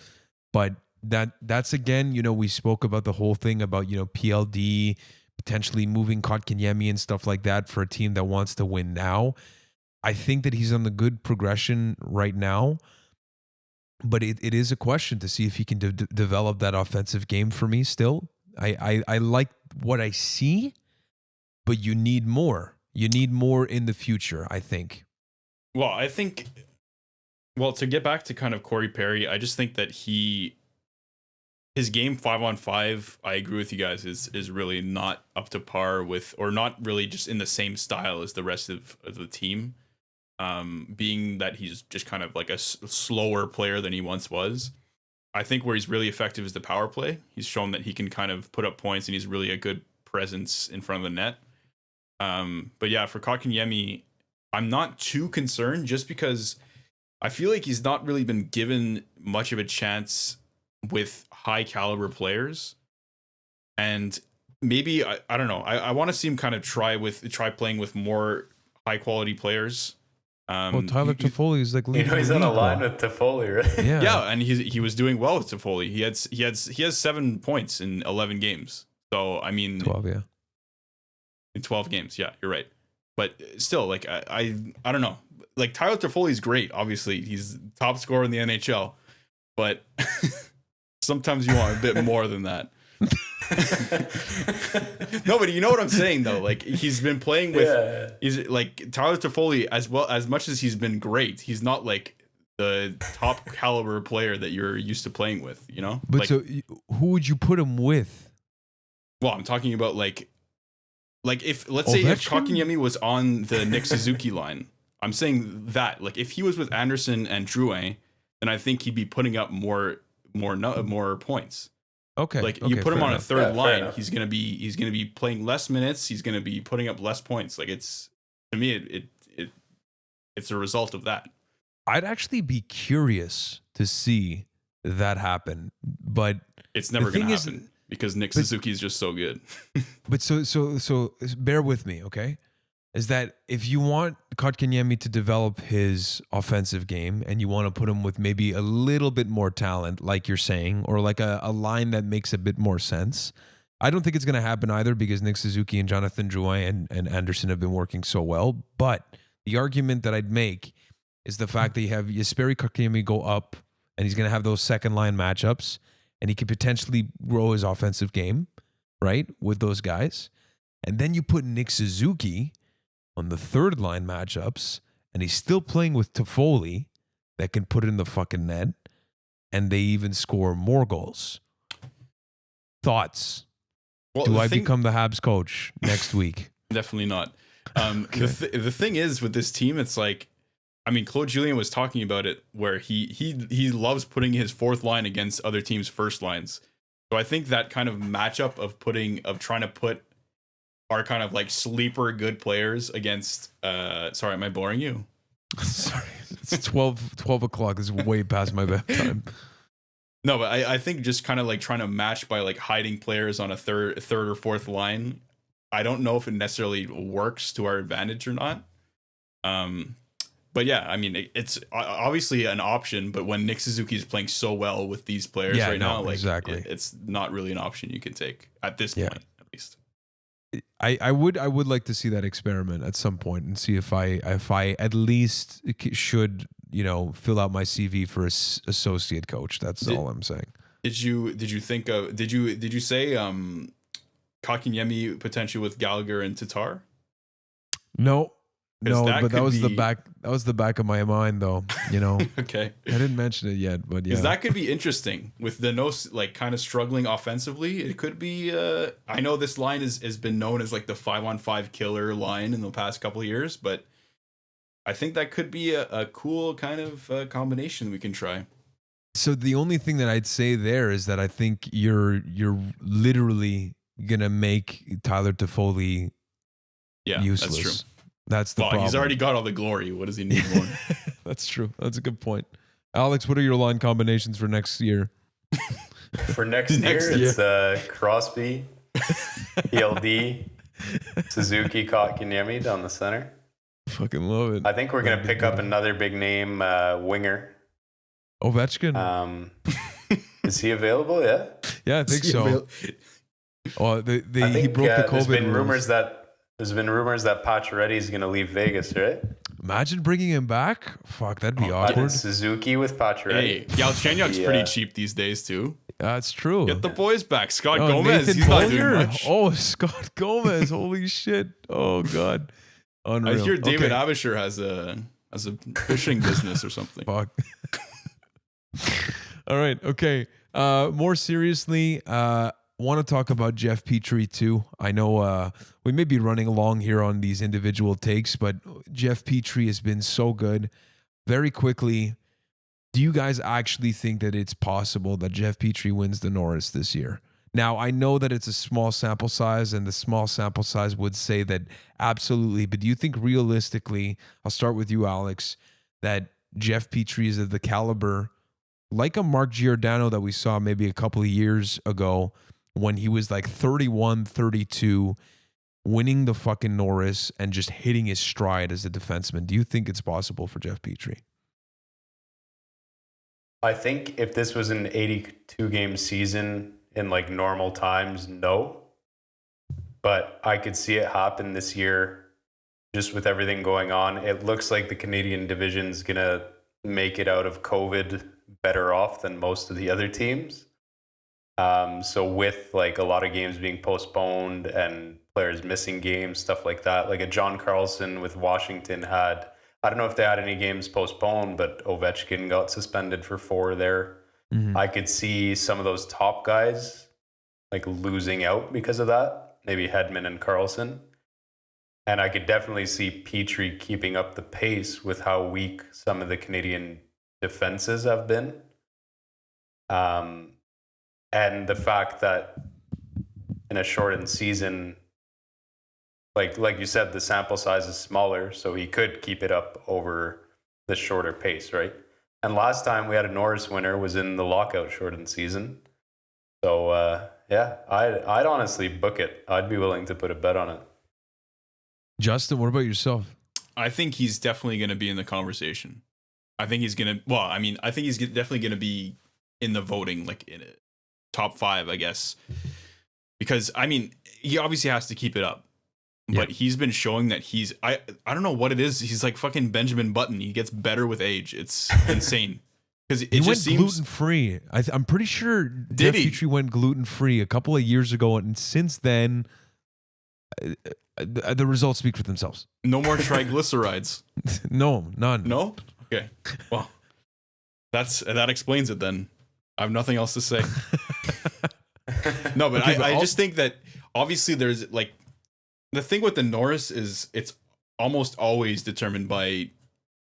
but that's again, you know, we spoke about the whole thing about, you know, PLD potentially moving Kotkaniemi and stuff like that for a team that wants to win now. I think that he's on the good progression right now. But it is a question to see if he can develop that offensive game for me still. I like what I see, but you need more. You need more in the future, I think. Well, to get back to kind of Corey Perry, I just think that his game 5-on-5, I agree with you guys, is really not up to par with, or not really just in the same style as the rest of the team. Being that he's just kind of like a slower player than he once was. I think where he's really effective is the power play. He's shown that he can kind of put up points, and he's really a good presence in front of the net. But yeah, for Kotkaniemi, I'm not too concerned, just because I feel like he's not really been given much of a chance with high caliber players. And maybe, I don't know, I want to see him kind of try playing with more high quality players. Well, Tyler Toffoli is like, you know, he's on a line with Toffoli, right? Yeah, and he was doing well with Toffoli. He has 7 points in 11 games. So I mean, 12, yeah. In 12 games, yeah, you're right. But still, like I don't know. Like, Tyler Toffoli is great. Obviously, he's top scorer in the NHL. But sometimes you want a bit more than that. No, but you know what I'm saying, though. Like, he's been playing with he's like Tyler Toffoli, as much as he's been great, he's not like the top caliber player that you're used to playing with, you know? But like, so who would you put him with? Well, I'm talking about like if, let's say, if Kotkaniemi was on the Nick Suzuki line, I'm saying that, like, if he was with Anderson and Drouin, then I think he'd be putting up more points. Okay. Like, you put him on a third line, he's gonna enough. be playing less minutes. He's gonna be putting up less points. Like, it's, to me, it's a result of that. I'd actually be curious to see that happen, but It's never gonna happen because Nick Suzuki is just so good. But so bear with me, okay? Is that if you want Kotkaniemi to develop his offensive game, and you want to put him with maybe a little bit more talent, like you're saying, or like a line that makes a bit more sense, I don't think it's going to happen either, because Nick Suzuki and Jonathan Drouin and Anderson have been working so well. But the argument that I'd make is the fact that you have Jesperi Kotkaniemi go up, and he's going to have those second line matchups, and he could potentially grow his offensive game, right, with those guys. And then you put Nick Suzuki on the third line matchups, and he's still playing with Toffoli that can put it in the fucking net, and they even score more goals. Thoughts? Well, Do I become the Habs coach next week? Definitely not. The thing is with this team, it's like, I mean, Claude Julien was talking about it where he loves putting his fourth line against other teams' first lines. So I think that kind of matchup of trying to put our kind of like sleeper good players against sorry, am I boring you? Sorry. It's 12 o'clock. This is way past my bedtime. No, but I think just kind of like trying to match by like hiding players on a third or fourth line. I don't know if it necessarily works to our advantage or not. But yeah, I mean, it's obviously an option, but when Nick Suzuki is playing so well with these players now, like exactly. It's not really an option you can take at this point, at least. I would like to see that experiment at some point and see if I at least should, fill out my CV for associate coach. That's all I'm saying. Did you say Kotkaniemi potentially with Gallagher and Tatar? No, but that was be... the back of my mind though, Okay. I didn't mention it yet, but yeah. That could be interesting with the like kind of struggling offensively. It could be I know this line has been known as like the 5-on-5 killer line in the past couple of years, but I think that could be a cool kind of combination we can try. So the only thing that I'd say there is that I think you're literally gonna make Tyler Toffoli useless. That's true. That's the problem. He's already got all the glory. What does he need more? That's true. That's a good point. Alex, what are your line combinations for next year? For next year, it's Crosby, ELD, Suzuki, Kotkaniemi down the center. Fucking love it. I think we're going to pick up another big name winger. Ovechkin. Is he available? Yeah. Yeah, I think so. Oh, he broke the COVID There's been rules. rumors that Pacioretty is going to leave Vegas, right? Imagine bringing him back. Fuck, that'd be awkward. Suzuki with Pacioretty. Hey, Galchenyuk's pretty cheap these days too. That's true. Get the boys back. Scott Gomez, Nathan he's not doing much. Oh, Scott Gomez. Holy shit. Oh, God. Unreal. I hear David Abisher has a fishing business or something. Fuck. All right. Okay. More seriously, want to talk about Jeff Petrie too. I know we may be running along here on these individual takes, but Jeff Petrie has been so good. Very quickly, do you guys actually think that it's possible that Jeff Petrie wins the Norris this year? Now, I know that it's a small sample size, and the small sample size would say that absolutely, but do you think realistically, I'll start with you, Alex, that Jeff Petrie is of the caliber, like a Mark Giordano that we saw maybe a couple of years ago, when he was like 31, 32, winning the fucking Norris and just hitting his stride as a defenseman? Do you think it's possible for Jeff Petrie? I think if this was an 82-game season in like normal times, no. But I could see it happen this year just with everything going on. It looks like the Canadian division's going to make it out of COVID better off than most of the other teams. So with like a lot of games being postponed and players missing games, stuff like that, like a John Carlson with Washington had, I don't know if they had any games postponed, but Ovechkin got suspended for 4 there. Mm-hmm. I could see some of those top guys like losing out because of that, maybe Hedman and Carlson. And I could definitely see Petrie keeping up the pace with how weak some of the Canadian defenses have been. And the fact that in a shortened season, like you said, the sample size is smaller, so he could keep it up over the shorter pace, right? And last time we had a Norris winner was in the lockout shortened season. So, I'd honestly book it. I'd be willing to put a bet on it. Justin, what about yourself? I think he's definitely going to be in the conversation. I think he's going to, I think he's definitely going to be in the voting, like in it. Top 5, I guess, because I mean, he obviously has to keep it up, but he's been showing that I don't know what it is. He's like fucking Benjamin Button. He gets better with age. It's insane because it just seems gluten free. I'm pretty sure Jeff Petrie went gluten free a couple of years ago, and since then, the results speak for themselves. No more triglycerides. No, none. No. Okay. Well, that explains it then. I have nothing else to say. No, but okay, I just think that obviously there's like the thing with the Norris is it's almost always determined by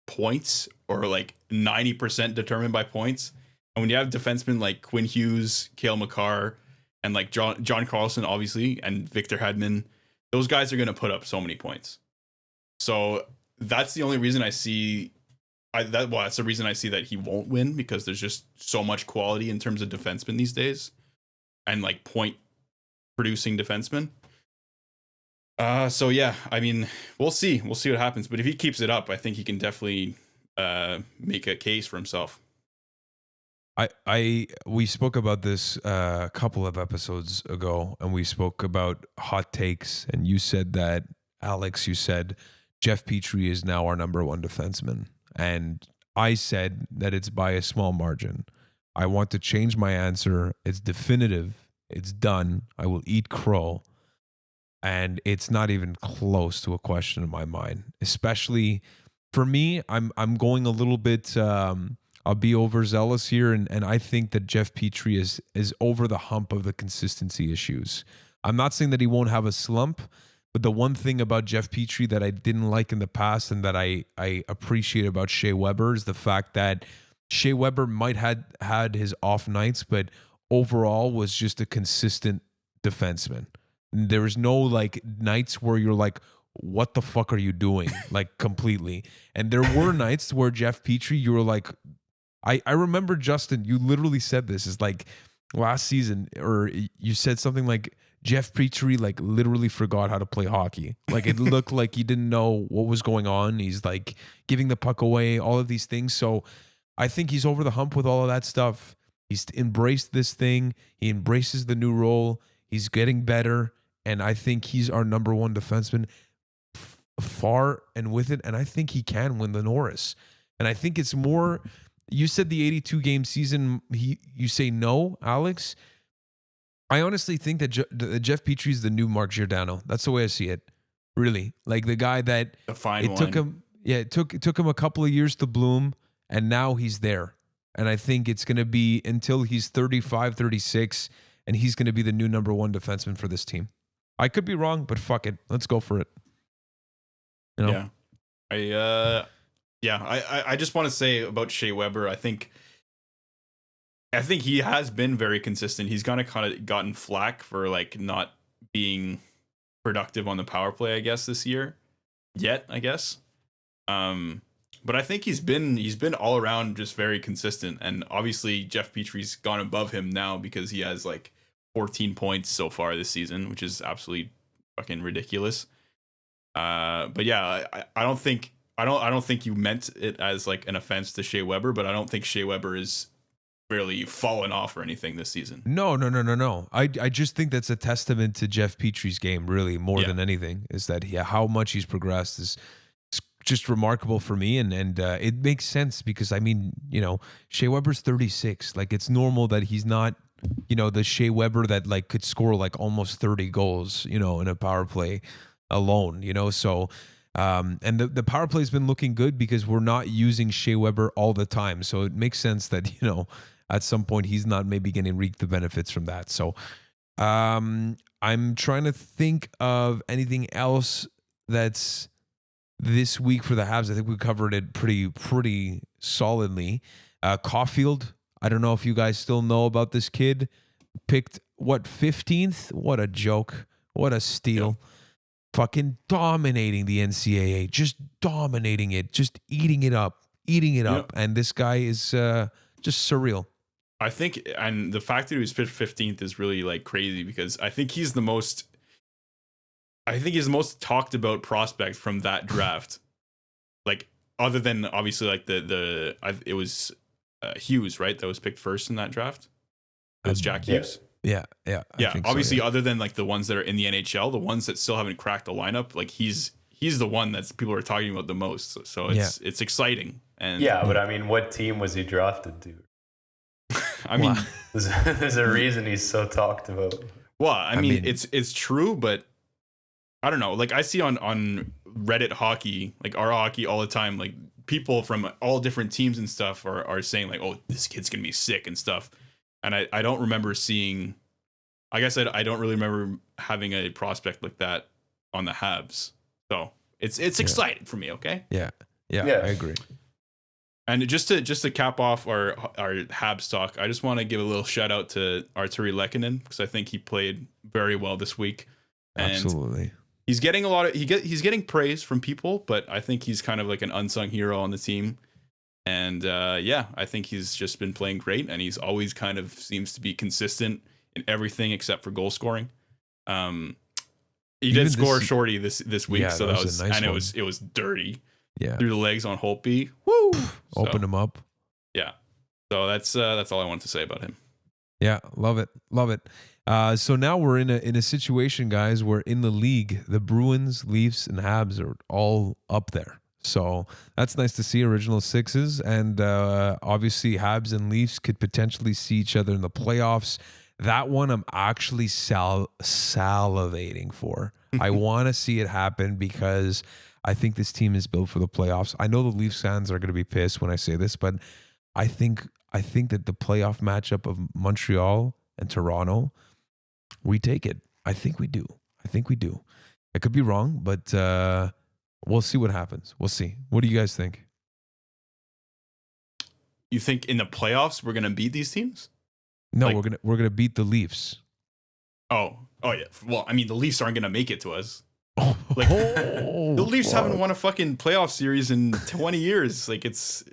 points or like 90% determined by points. And when you have defensemen like Quinn Hughes, Cale Makar, and like John Carlson, obviously, and Victor Hedman, those guys are going to put up so many points. So that's the only reason I see that's the reason I see that he won't win, because there's just so much quality in terms of defensemen these days and like point producing defensemen. So yeah, I mean, we'll see what happens, but if he keeps it up, I think he can definitely make a case for himself. We spoke about this a couple of episodes ago, and we spoke about hot takes, and you said that, Alex, you said Jeff Petrie is now our number one defenseman, and I said that it's by a small margin. I want to change my answer. It's definitive. It's done. I will eat crow. And it's not even close to a question in my mind. Especially for me, I'm going a little bit. I'll be overzealous here, and I think that Jeff Petrie is over the hump of the consistency issues. I'm not saying that he won't have a slump, but the one thing about Jeff Petrie that I didn't like in the past and that I appreciate about Shea Weber is the fact that Shea Weber might had his off nights, but overall was just a consistent defenseman. There was no like nights where you're like, what the fuck are you doing? Like completely. And there were nights where Jeff Petrie, you were like, I remember, Justin, you literally said this is like last season, or you said something like Jeff Petrie like literally forgot how to play hockey. Like it looked like he didn't know what was going on. He's like giving the puck away, all of these things. So I think he's over the hump with all of that stuff. He's embraced this thing. He embraces the new role. He's getting better. And I think he's our number one defenseman far and with it. And I think he can win the Norris. And I think it's more, you said the 82 game season, you say no, Alex. I honestly think that Jeff Petrie is the new Mark Giordano. That's the way I see it. Really. Like the guy that took him a couple of years to bloom, and now he's there. And I think it's going to be until he's 35, 36, and he's going to be the new number one defenseman for this team. I could be wrong, but fuck it. Let's go for it. You know? I just want to say about Shea Weber, I think he has been very consistent. He's kind of gotten flack for like not being productive on the power play, I guess, this year. I guess. But I think he's been all around just very consistent. And obviously Jeff Petrie's gone above him now because he has like 14 points so far this season, which is absolutely fucking ridiculous. But yeah, I don't think you meant it as like an offense to Shea Weber, but I don't think Shea Weber is really fallen off or anything this season. No. I just think that's a testament to Jeff Petrie's game, really, more than anything, is that how much he's progressed is just remarkable for me. And it makes sense because, I mean, you know, Shea Weber's 36. Like, it's normal that he's not, you know, the Shea Weber that like could score like almost 30 goals, you know, in a power play alone, you know, so and the power play has been looking good because we're not using Shea Weber all the time. So it makes sense that, you know, at some point he's not maybe going to reap the benefits from that. So I'm trying to think of anything else that's this week for the Habs. I think we covered it pretty solidly. Caulfield, I don't know if you guys still know about this kid. Picked, 15th? What a joke. What a steal. Yeah. Fucking dominating the NCAA. Just dominating it. Just eating it up. And this guy is just surreal. I think, and the fact that he was picked 15th is really like crazy because I think he's the most talked about prospect from that draft. Like, other than obviously like it was Hughes, right? That was picked first in that draft. It was Jack Hughes. Yeah. Obviously, other than like the ones that are in the NHL, the ones that still haven't cracked the lineup, like he's the one that people are talking about the most. So it's exciting. And but I mean, what team was he drafted to? I mean, there's a reason he's so talked about. Well, I mean, it's true, but I don't know. Like, I see on Reddit hockey, like our hockey all the time, like people from all different teams and stuff are saying like, oh, this kid's gonna be sick and stuff. And I don't remember seeing, like I said, I don't really remember having a prospect like that on the Habs. So it's exciting for me. Okay. Yeah, I agree. And just to cap off our Habs talk, I just want to give a little shout out to Arturi Lehkonen because I think he played very well this week. And Absolutely. he's getting he's getting praise from people, but I think he's kind of like an unsung hero on the team. And I think he's just been playing great, and he's always kind of seems to be consistent in everything except for goal scoring. He did score shorty this week, so that was nice, and it was dirty. Yeah, through the legs on Holtby. Woo! Open him up. Yeah. So that's all I wanted to say about him. Yeah, love it. So now we're in a situation, guys, where in the league, the Bruins, Leafs, and Habs are all up there. So that's nice to see, original sixes. And obviously Habs and Leafs could potentially see each other in the playoffs. That one I'm actually salivating for. I want to see it happen because I think this team is built for the playoffs. I know the Leafs fans are going to be pissed when I say this, but I think that the playoff matchup of Montreal and Toronto, we take it. I think we do. I could be wrong, but we'll see what happens. We'll see. What do you guys think? You think in the playoffs we're going to beat these teams? No, we're gonna beat the Leafs. Oh yeah. Well, I mean, the Leafs aren't going to make it to us. Like the Leafs haven't won a fucking playoff series in 20 years. Like there's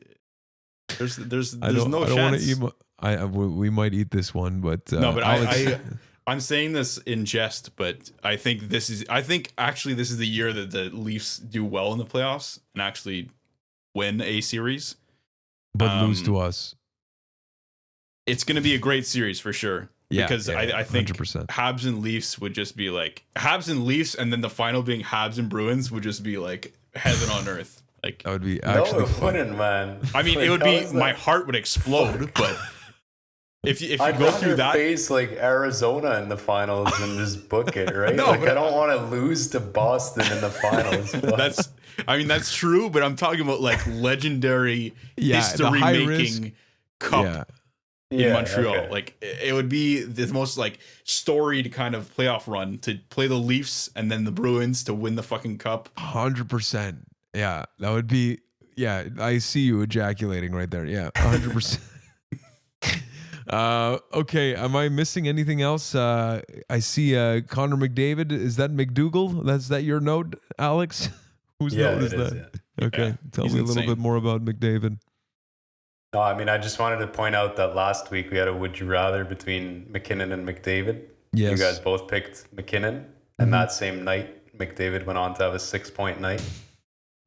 no chance. We might eat this one, but no. But Alex, I'm saying this in jest, but I think actually this is the year that the Leafs do well in the playoffs and actually win a series, but lose to us. It's going to be a great series for sure. Yeah, because I think 100%. Habs and Leafs would just be like Habs and Leafs, and then the final being Habs and Bruins would just be like heaven on earth. Like that would be actually wouldn't, man. I mean, like, it would be my heart would explode, but if you I'd go through that, face like Arizona in the finals and just book it, right? No, like I don't want to lose to Boston in the finals. That's true, but I'm talking about like legendary history making cup. Yeah. In Montreal, okay. Like it would be the most like storied kind of playoff run to play the Leafs and then the Bruins to win the fucking cup. 100%. Yeah, that would be. Yeah, I see you ejaculating right there. Yeah, 100%. Okay, am I missing anything else? I see Connor McDavid. Is that McDougal? Is that your note, Alex? Whose note is that? Yeah. Okay, tell me a little bit more about McDavid. No, I mean, I just wanted to point out that last week we had a would you rather between McKinnon and McDavid. Yes. You guys both picked McKinnon, and that same night, McDavid went on to have a 6-point night.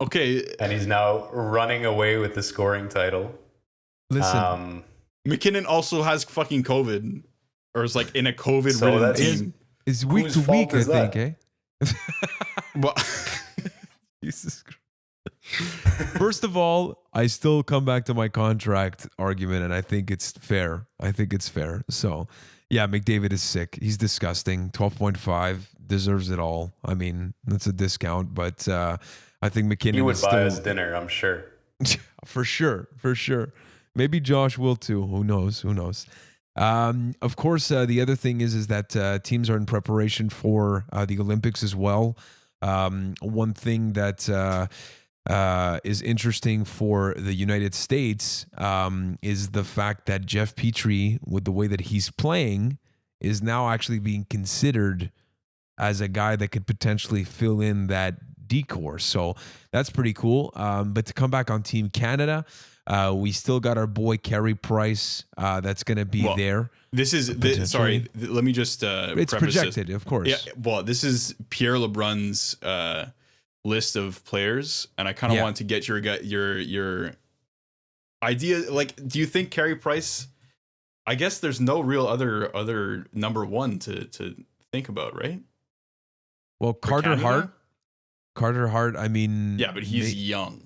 Okay. And he's now running away with the scoring title. Listen, McKinnon also has fucking COVID, or is like in a COVID-ridden team. It's week to week, I think, eh? Well, Jesus Christ. First of all, I still come back to my contract argument, and I think it's fair. So, yeah, McDavid is sick. He's disgusting. 12.5 deserves it all. I mean, that's a discount, but I think McKinnon. He would buy us dinner, I'm sure. For sure. Maybe Josh will too. Who knows? Of course, the other thing is that teams are in preparation for the Olympics as well. One thing that is interesting for the United States is the fact that Jeff Petrie, with the way that he's playing, is now actually being considered as a guy that could potentially fill in that decor. So that's pretty cool. But to come back on Team Canada, we still got our boy Carey Price that's going to be there. This is sorry. Let me just. It's projected, of course. Yeah. Well, this is Pierre LeBrun's list of players, and I kind of want to get your idea. Like, do you think Carey Price? I guess there's no real other number one to think about, right? Well, Carter Hart. I mean, yeah, but he's young.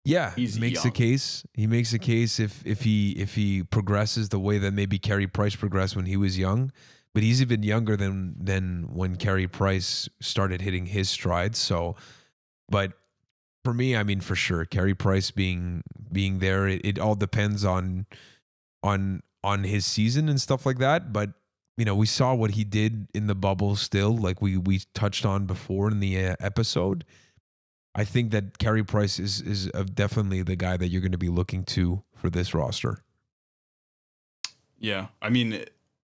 Yeah, he makes a case. He makes a case if he progresses the way that maybe Carey Price progressed when he was young, but he's even younger than when Carey Price started hitting his stride. So, but for me, I mean, for sure, Carey Price being there, it all depends on his season and stuff like that. But you know, we saw what he did in the bubble. Still, like we touched on before in the episode. I think that Carey Price is definitely the guy that you're going to be looking to for this roster. Yeah, I mean,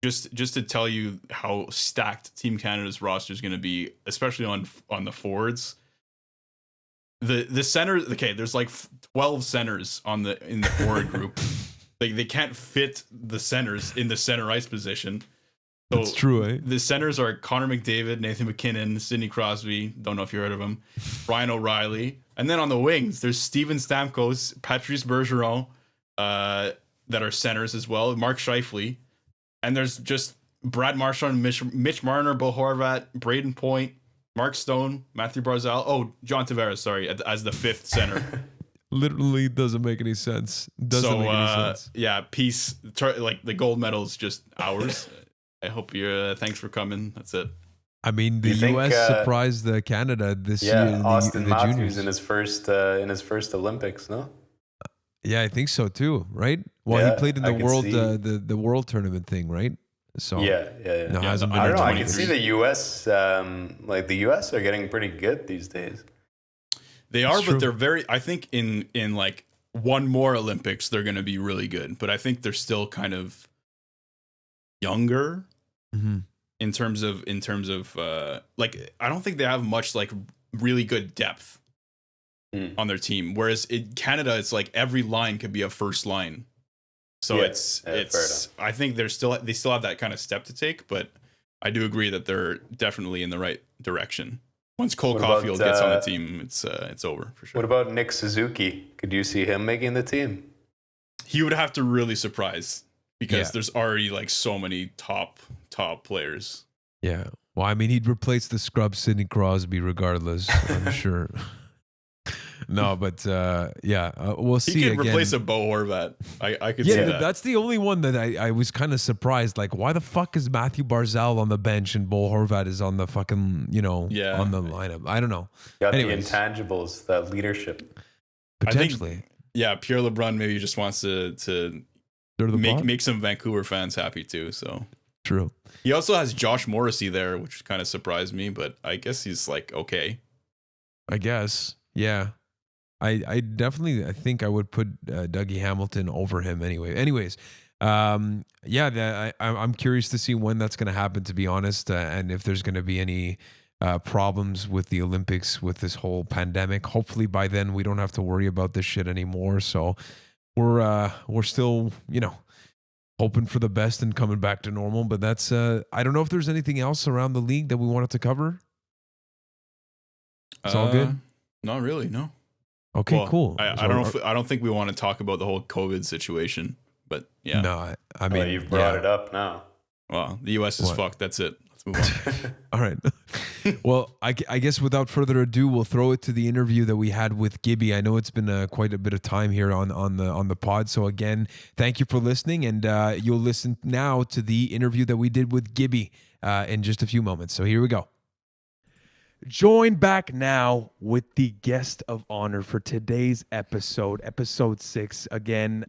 just to tell you how stacked Team Canada's roster is going to be, especially on the forwards. The centers, okay, there's like 12 centers in the forward group. They can't fit the centers in the center ice position. So that's true, eh? The centers are Connor McDavid, Nathan McKinnon, Sidney Crosby. Don't know if you heard of him. Ryan O'Reilly. And then on the wings, there's Steven Stamkos, Patrice Bergeron, that are centers as well. Mark Scheifele. And there's just Brad Marchand, Mitch Marner, Bo Horvat, Braden Point, Mark Stone, Matthew Barzal. Oh, John Tavares, sorry, as the fifth center. Literally doesn't make any sense. Doesn't make any sense. Yeah, peace. Like the gold medal is just ours. I hope you're. Thanks for coming. That's it. I mean, the U.S. surprised Canada this year. Austin the Matthews juniors. in his first Olympics, no? Yeah, I think so too. Right? Well, he played in the world the world tournament thing, right? So yeah. No, hasn't been I don't know. I 23. can see the U.S. Like the U.S. are getting pretty good these days. They are, but they're very. I think in like one more Olympics, they're going to be really good. But I think they're still kind of younger. Mm-hmm. in terms of like I don't think they have much like really good depth on their team. Whereas in Canada, it's like every line could be a first line. So it's I think they still have that kind of step to take, but I do agree that they're definitely in the right direction. Once Cole Caulfield gets on the team, it's over for sure. What about Nick Suzuki? Could you see him making the team? He would have to really surprise because there's already like so many top players. Yeah. Well, I mean, he'd replace the scrub Sidney Crosby regardless, I'm sure. No, but we'll see. He could again. replace a Bo Horvat. I could see that. That's the only one that I was kind of surprised. Like, why the fuck is Matthew Barzal on the bench and Bo Horvat is on the fucking, on the lineup? I don't know. Got Anyways. The intangibles, that leadership. Potentially. Pierre LeBrun maybe just wants to make some Vancouver fans happy too. So true. He also has Josh Morrissey there, which kind of surprised me, but I guess he's like okay. I guess, yeah. I definitely think I would put Dougie Hamilton over him anyway. Anyways, I'm curious to see when that's going to happen, to be honest, and if there's going to be any problems with the Olympics with this whole pandemic. Hopefully by then we don't have to worry about this shit anymore. So we're still, hoping for the best and coming back to normal. But that's I don't know if there's anything else around the league that we wanted to cover. It's all good. Not really, no. Okay, cool. I don't think we want to talk about the whole COVID situation, but yeah. No, I mean, you've brought it up now. Well, the U.S. is fucked. That's it. Let's move on. All right. Well, I guess without further ado, we'll throw it to the interview that we had with Gibby. I know it's been quite a bit of time here on the pod. So again, thank you for listening, and you'll listen now to the interview that we did with Gibby in just a few moments. So here we go. Join back now with the guest of honor for today's episode 6. Again,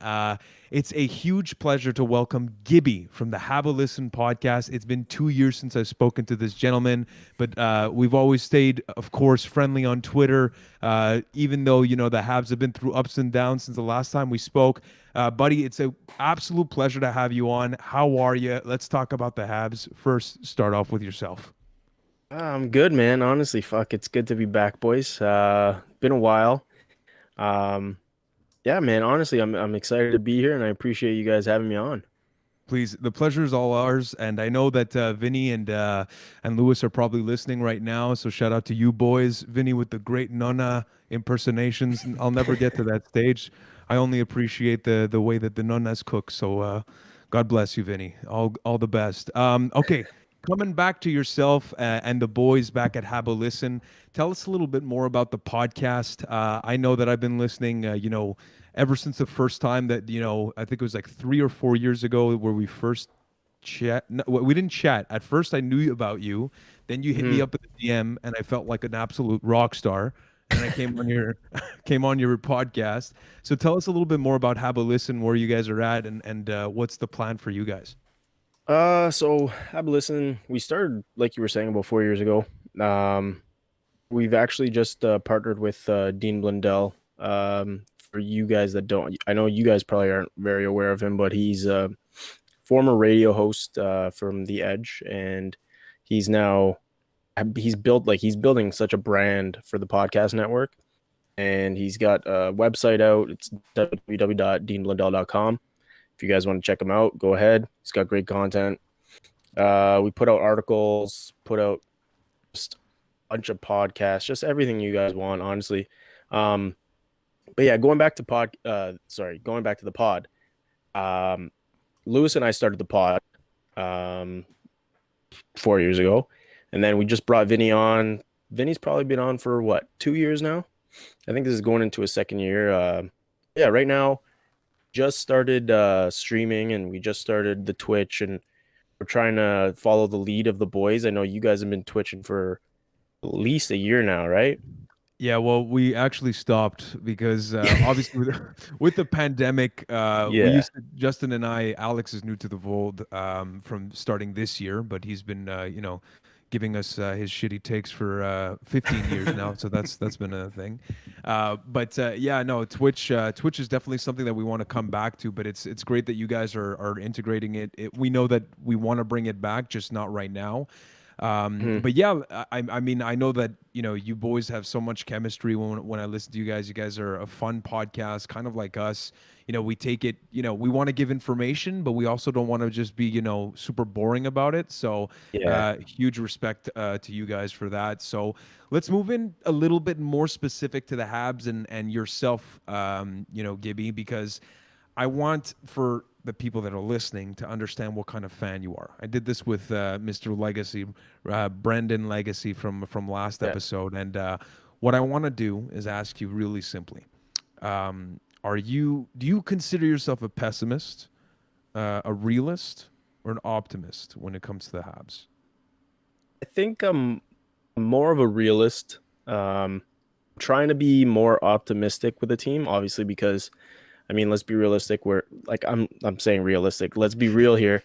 it's a huge pleasure to welcome Gibby from the Hab A Listen podcast. It's been 2 years since I've spoken to this gentleman, but we've always stayed, of course, friendly on Twitter, even though, the Habs have been through ups and downs since the last time we spoke. Buddy, it's an absolute pleasure to have you on. How are you? Let's talk about the Habs. First, start off with yourself. I'm good, man. Honestly, it's good to be back, boys. Been a while. Yeah, man. Honestly, I'm excited to be here, and I appreciate you guys having me on. Please, the pleasure is all ours, and I know that Vinny and Lewis are probably listening right now. So shout out to you boys, Vinny with the great Nonna impersonations. I'll never get to that stage. I only appreciate the way that the Nonnas cook. So God bless you, Vinny. All the best. Okay. Coming back to yourself and the boys back at Hab A Listen, tell us a little bit more about the podcast. I know that I've been listening, ever since the first time that, I think it was like 3 or 4 years ago where we first chat. No, we didn't chat. At first I knew about you. Then you hit me up at the DM and I felt like an absolute rock star. And I came on your podcast. So tell us a little bit more about Hab A Listen, where you guys are at, and what's the plan for you guys? So Hab A Listen, we started, like you were saying, about 4 years ago. we've actually just partnered with Dean Blundell. For you guys that don't, I know you guys probably aren't very aware of him, but he's a former radio host from The Edge, and he's building such a brand for the podcast network, and he's got a website out. It's www.deanblundell.com. If you guys want to check him out, go ahead. He's got great content. We put out articles, put out just a bunch of podcasts, just everything you guys want, honestly. But yeah, going back to the pod. Lewis and I started the pod 4 years ago, and then we just brought Vinny on. Vinny's probably been on for 2 years now. I think this is going into a second year. Yeah, right now, just started streaming, and we just started the Twitch, and we're trying to follow the lead of the boys. I know you guys have been twitching for at least a year now, right? Yeah, well, we actually stopped because obviously with the pandemic, Justin and I, Alex is new to the fold from starting this year, but he's been, giving us his shitty takes for 15 years now, so that's been a thing. Twitch is definitely something that we want to come back to, but it's great that you guys are integrating it. We know that we want to bring it back, just not right now. But yeah, I mean, I know that, you boys have so much chemistry when I listen to you guys are a fun podcast, kind of like us. We take it, we want to give information, but we also don't want to just be, super boring about it. So huge respect to you guys for that. So let's move in a little bit more specific to the Habs and yourself, Gibby, because I want for the people that are listening to understand what kind of fan you are. I did this with Mr. Legacy, Brendan Legacy from last episode, and what I want to do is ask you really simply: do you consider yourself a pessimist, a realist, or an optimist when it comes to the Habs? I think I'm more of a realist. Trying to be more optimistic with the team, obviously, because I mean, let's be realistic. I'm saying realistic. Let's be real here.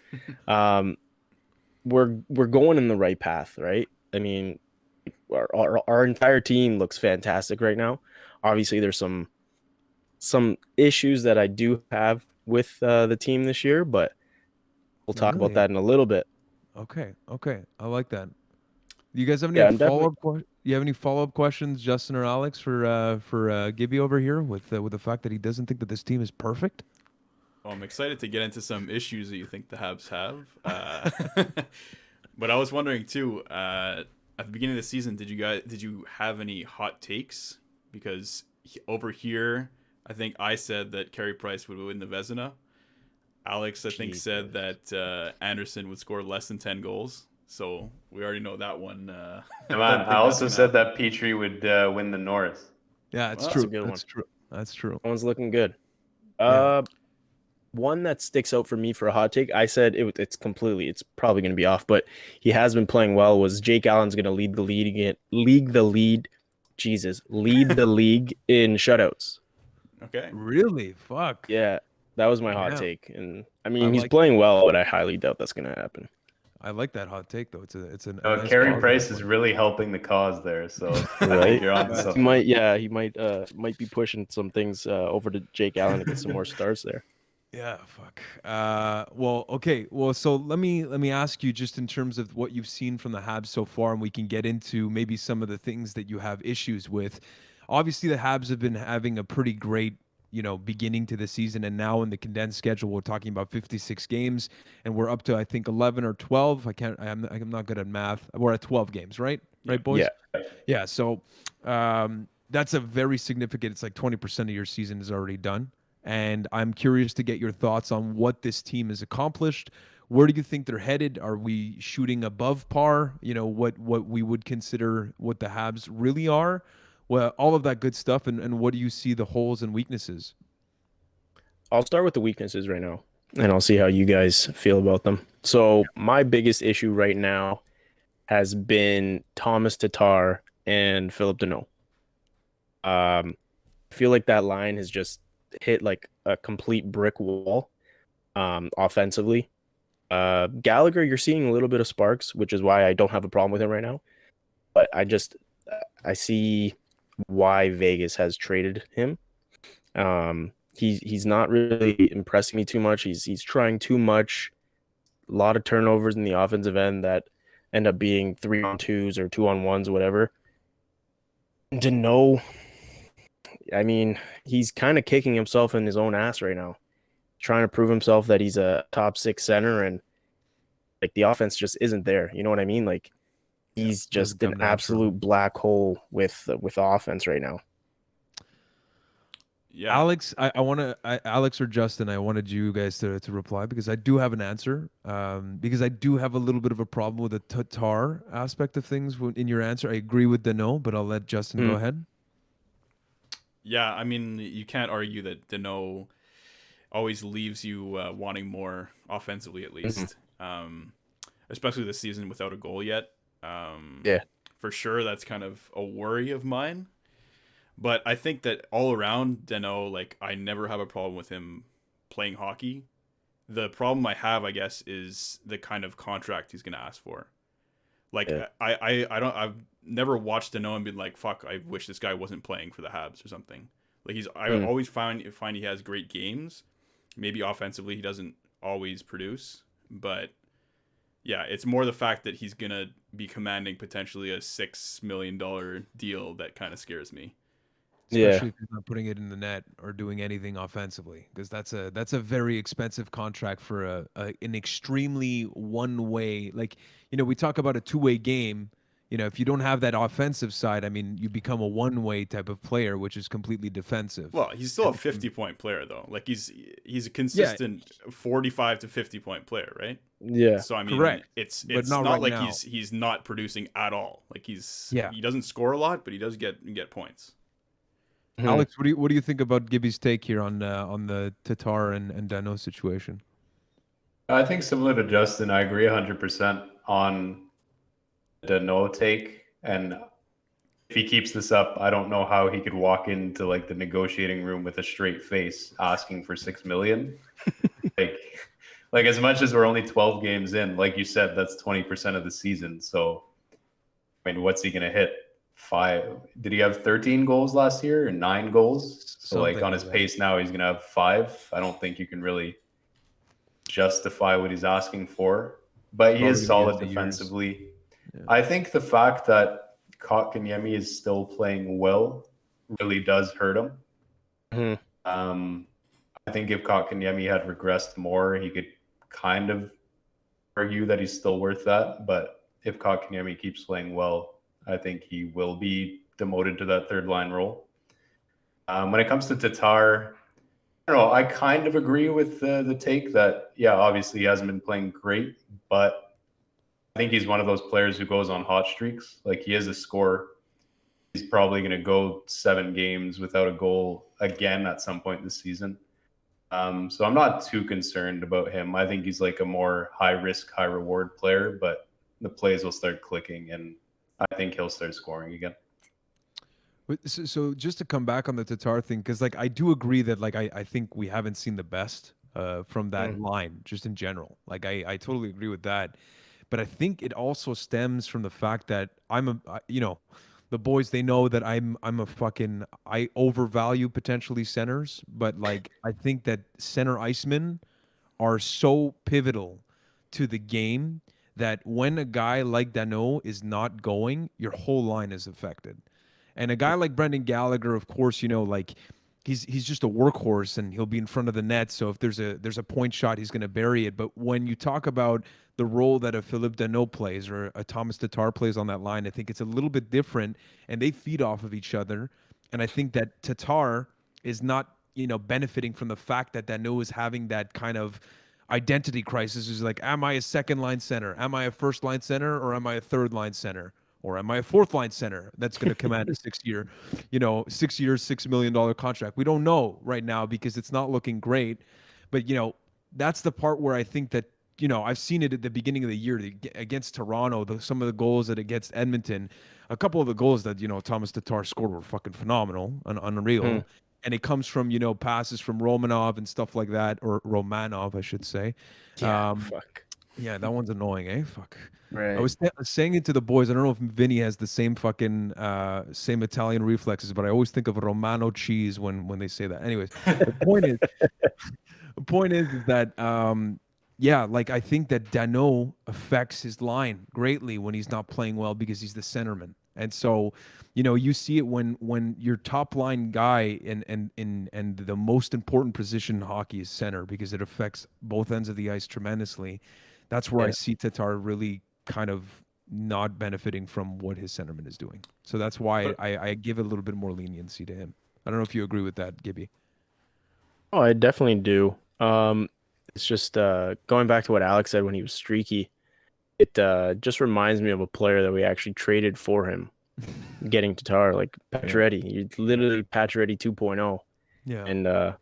We're going in the right path, right? I mean, our entire team looks fantastic right now. Obviously, there's some issues that I do have with the team this year, but we'll talk about that in a little bit. Okay, I like that. Do you guys have any follow-up? You have any follow-up questions, Justin or Alex, for Gibby over here with the fact that he doesn't think that this team is perfect? Well, I'm excited to get into some issues that you think the Habs have. But I was wondering too, at the beginning of the season, did you have any hot takes? Because over here, I think I said that Carey Price would win the Vezina. Alex, I think, said that Anderson would score less than 10 goals. So we already know that one. I also said that Petrie would win the Norris. Yeah, it's true. That's true. That one's looking good. One that sticks out for me for a hot take, I said it's probably going to be off, but he has been playing well, was Jake Allen's going to lead the league in shutouts. Okay. Really? Fuck. Yeah, that was my hot take. And I mean, he's playing well, but I highly doubt that's going to happen. I like that hot take though. It's a nice Carey Price is really helping the cause there, so right? You're on something. He might be pushing some things over to Jake Allen to get some more starts there. Yeah, fuck. Well, okay. Well, so let me ask you, just in terms of what you've seen from the Habs so far, and we can get into maybe some of the things that you have issues with. Obviously, the Habs have been having a pretty great, beginning to the season, and now in the condensed schedule, we're talking about 56 games, and we're up to, I think, 11 or 12. I'm not good at math. We're at 12 games, right? Right, boys? Yeah. So that's a very significant. It's like 20% of your season is already done. And I'm curious to get your thoughts on what this team has accomplished. Where do you think they're headed? Are we shooting above par? What we would consider what the Habs really are? Well, all of that good stuff. And what do you see the holes and weaknesses? I'll start with the weaknesses right now, and I'll see how you guys feel about them. So my biggest issue right now has been Thomas Tatar and Philip Deneau. I feel like that line has just hit like a complete brick wall offensively. Gallagher, you're seeing a little bit of sparks, which is why I don't have a problem with him right now. But I see why Vegas has traded him. He's not really impressing me too much. He's trying too much. A lot of turnovers in the offensive end that end up being 3-on-2s or 2-on-1s, whatever. To know, I mean, he's kind of kicking himself in his own ass right now, trying to prove himself that he's a top 6 center, and like the offense just isn't there. You know what I mean? Like he's just an absolute black hole with offense right now. Yeah, Alex, I want to, Alex or Justin, I wanted you guys to reply because I do have an answer. Because I do have a little bit of a problem with the Tatar aspect of things in your answer. I agree with Dano, but I'll let Justin go ahead. Yeah, I mean, you can't argue that Dano always leaves you wanting more offensively, at least. Especially this season without a goal yet. Yeah, for sure, that's kind of a worry of mine. But I think that all around, Dano, like, I never have a problem with him playing hockey. The problem I have, I guess, is the kind of contract he's going to ask for. Like, yeah. I've never watched Dano and been like, fuck, I wish this guy wasn't playing for the Habs or something. Like, I always find he has great games. Maybe offensively he doesn't always produce, but yeah, it's more the fact that he's going to be commanding potentially a $6 million deal that kind of scares me. Especially if he's not putting it in the net or doing anything offensively, because that's a very expensive contract for an extremely one-way. Like, we talk about a two-way game. If you don't have that offensive side, I mean, you become a one-way type of player, which is completely defensive. Well, he's still a 50-point player, though. Like, he's a consistent 45 to 50-point player, right? Yeah. So I mean, correct. It's not right like now. He's not producing at all. Like he doesn't score a lot, but he does get points. Alex, what do you think about Gibby's take here on the Tatar and Dano situation? I think similar to Justin, I agree 100% on the Dano take. And if he keeps this up, I don't know how he could walk into like the negotiating room with a straight face asking for $6 million. like as much as we're only 12 games in, like you said, that's 20% of the season. So I mean, what's he gonna hit? 5? Did he have 13 goals last year or 9 goals? So something like on his pace now, he's gonna have 5. I don't think you can really justify what he's asking for, but he is solid defensively. Yeah. I think the fact that Kotkaniemi is still playing well really does hurt him. I think if Kotkaniemi had regressed more, he could kind of argue that he's still worth that. But if Kotkaniemi keeps playing well, I think he will be demoted to that third line role. When it comes to Tatar, I don't know. I kind of agree with the take that, yeah, obviously he hasn't been playing great, but I think he's one of those players who goes on hot streaks. Like, he is a scorer. He's probably going to go 7 games without a goal again at some point this season. So I'm not too concerned about him. I think he's like a more high risk, high reward player, but the plays will start clicking and I think he'll start scoring again. So just to come back on the Tatar thing, because like I do agree that like I think we haven't seen the best from that line just in general. Like I totally agree with that, but I think it also stems from the fact that the boys, they know that I overvalue potentially centers, but like I think that center icemen are so pivotal to the game that when a guy like Dano is not going, your whole line is affected. And a guy like Brendan Gallagher, of course, like he's just a workhorse and he'll be in front of the net. So if there's a point shot, he's going to bury it. But when you talk about the role that a Philippe Dano plays or a Thomas Tatar plays on that line, I think it's a little bit different and they feed off of each other. And I think that Tatar is not, benefiting from the fact that Dano is having that kind of identity crisis. Is like, am I a second line center? Am I a first line center? Or am I a third line center? Or am I a fourth line center that's going to command a 6-year, $6 million contract? We don't know right now because it's not looking great. But, that's the part where I think that, I've seen it at the beginning of the year against Toronto, some of the goals that against Edmonton, a couple of the goals that, Thomas Tatar scored were fucking phenomenal and unreal. And it comes from, passes from Romanov and stuff like that, or Romanov, I should say. Yeah, fuck. Yeah, that one's annoying, eh? Fuck. Right. I was saying it to the boys. I don't know if Vinny has the same fucking same Italian reflexes, but I always think of Romano cheese when they say that. Anyways, the point is, is that yeah, like I think that Dano affects his line greatly when he's not playing well because he's the centerman. And so, you see it when your top line guy and the most important position in hockey is center because it affects both ends of the ice tremendously. That's where I see Tatar really kind of not benefiting from what his centerman is doing. So that's why I give a little bit more leniency to him. I don't know if you agree with that, Gibby. Oh, I definitely do. It's just going back to what Alex said when he was streaky. It just reminds me of a player that we actually traded for him, getting Tatar, like Pacioretty. You're literally Pacioretty 2.0. Yeah. And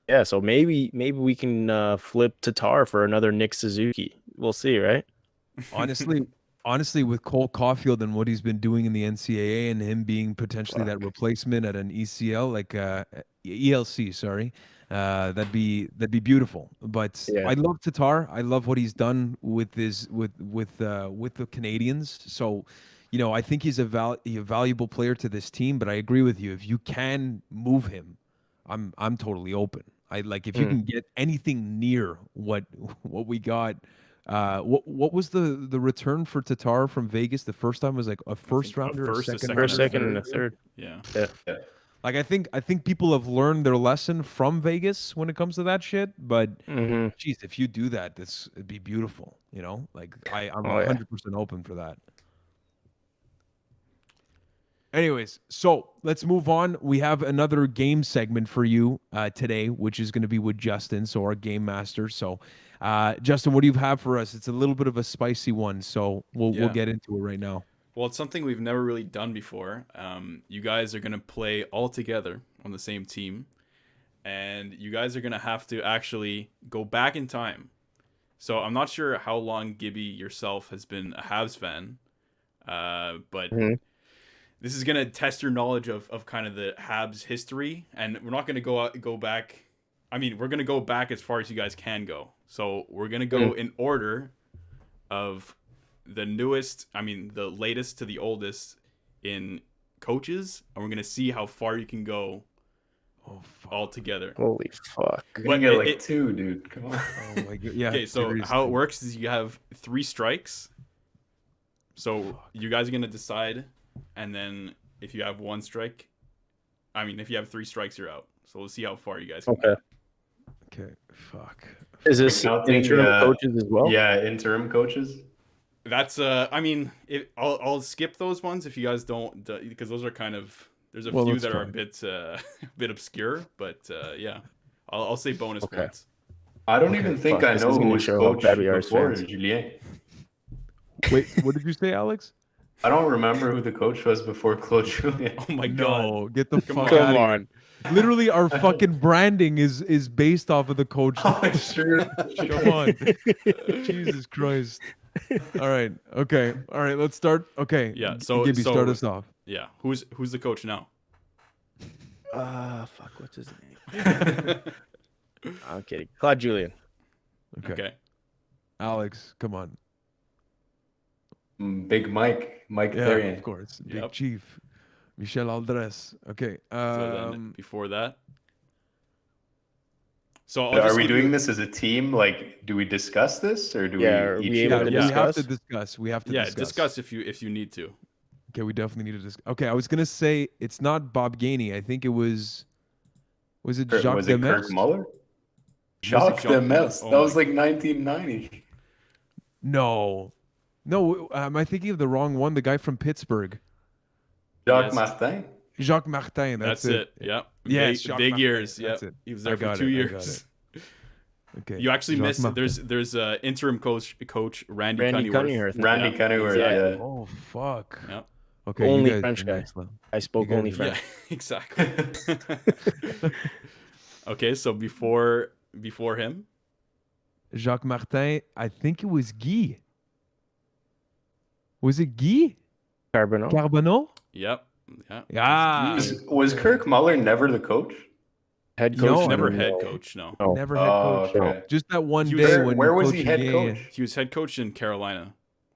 yeah, so maybe we can flip Tatar for another Nick Suzuki. We'll see, right? Honestly, with Cole Caulfield and what he's been doing in the NCAA and him being potentially that replacement at an ECL, like ELC, sorry, that'd be beautiful. But I love Tatar. I love what he's done with the Canadians. So, I think he's a valuable player to this team. But I agree with you. If you can move him, I'm totally open. If you can get anything near what we got. What was the return for Tatar from Vegas? The first time was like a first rounder, first, a second, First, second, and a third. Yeah. Like I think people have learned their lesson from Vegas when it comes to that shit. But geez, if you do that, it'd be beautiful. Like I'm 100% open for that. Anyways, so let's move on. We have another game segment for you today, which is going to be with Justin, so our game master. So, Justin, what do you have for us? It's a little bit of a spicy one, so we'll get into it right now. Well, it's something we've never really done before. You guys are going to play all together on the same team, and you guys are going to have to actually go back in time. So I'm not sure how long Gibby yourself has been a Habs fan, but this is going to test your knowledge of kind of the Habs history, and we're not going to go back. I mean, we're going to go back as far as you guys can go. So we're going to go in order of the latest to the oldest in coaches, and we're going to see how far you can go all together. Holy fuck. You're going to get two, dude. Come on. Oh my god. Yeah. Okay, so how it works is you have 3 strikes. So you guys are going to decide, and then if you have 1 strike, if you have 3 strikes, you're out. So we'll see how far you guys can go. Okay. Fuck. Is this interim coaches as well? Yeah, interim coaches. That's I'll skip those ones if you guys don't, because those are kind of, there's a few that are a bit obscure, but yeah, I'll say bonus points. I don't even think I know who was coach before Julien. Wait, what did you say, Alex? I don't remember who the coach was before Claude Julien. Oh my god! No, get the fuck Come out on. of here. Literally, our fucking branding is based off of the coach. Oh, sure. Come on. Jesus Christ. All right. Okay. All right. Let's start. Okay. Yeah. So Gibby, start us off. Yeah. Who's the coach now? Fuck. What's his name? I'm kidding. Claude Julien. Okay. Alex, come on. Big Mike Yeah, Therian. of course. Big Yep. Chief. Michel Aldres. Okay. So then before that. So are we doing this as a team? Like, do we discuss this, or do we each? We have to discuss. We have to discuss if you need to. Okay, we definitely need to discuss. Okay, I was gonna say it's not Bob Gainey. I think it was. Was it Jacques Was it Demers? Kirk Muller? Jacques Demers. That was like 1990. No, am I thinking of the wrong one? The guy from Pittsburgh. Jacques Martin. Jacques Martin. That's it. Yeah. Yeah. Big years. Yeah. He was there for 2 years. Okay. You actually missed it. There's interim coach Randy Cunninghurst. Randy Cunninghurst. Yeah. Oh fuck. Yeah. Okay. Only French guy. I spoke only French. Yeah, exactly. Okay, so before him, Jacques Martin. I think it was Guy. Was it Guy? Carbonneau? Yep. Yeah. Yeah. Was Kirk Muller never the coach? Head No, coach? I Never don't head know. coach. No, No. Never head coach. okay. Just that one He was- day when Where was he coaching head game. coach? he was head coach in Carolina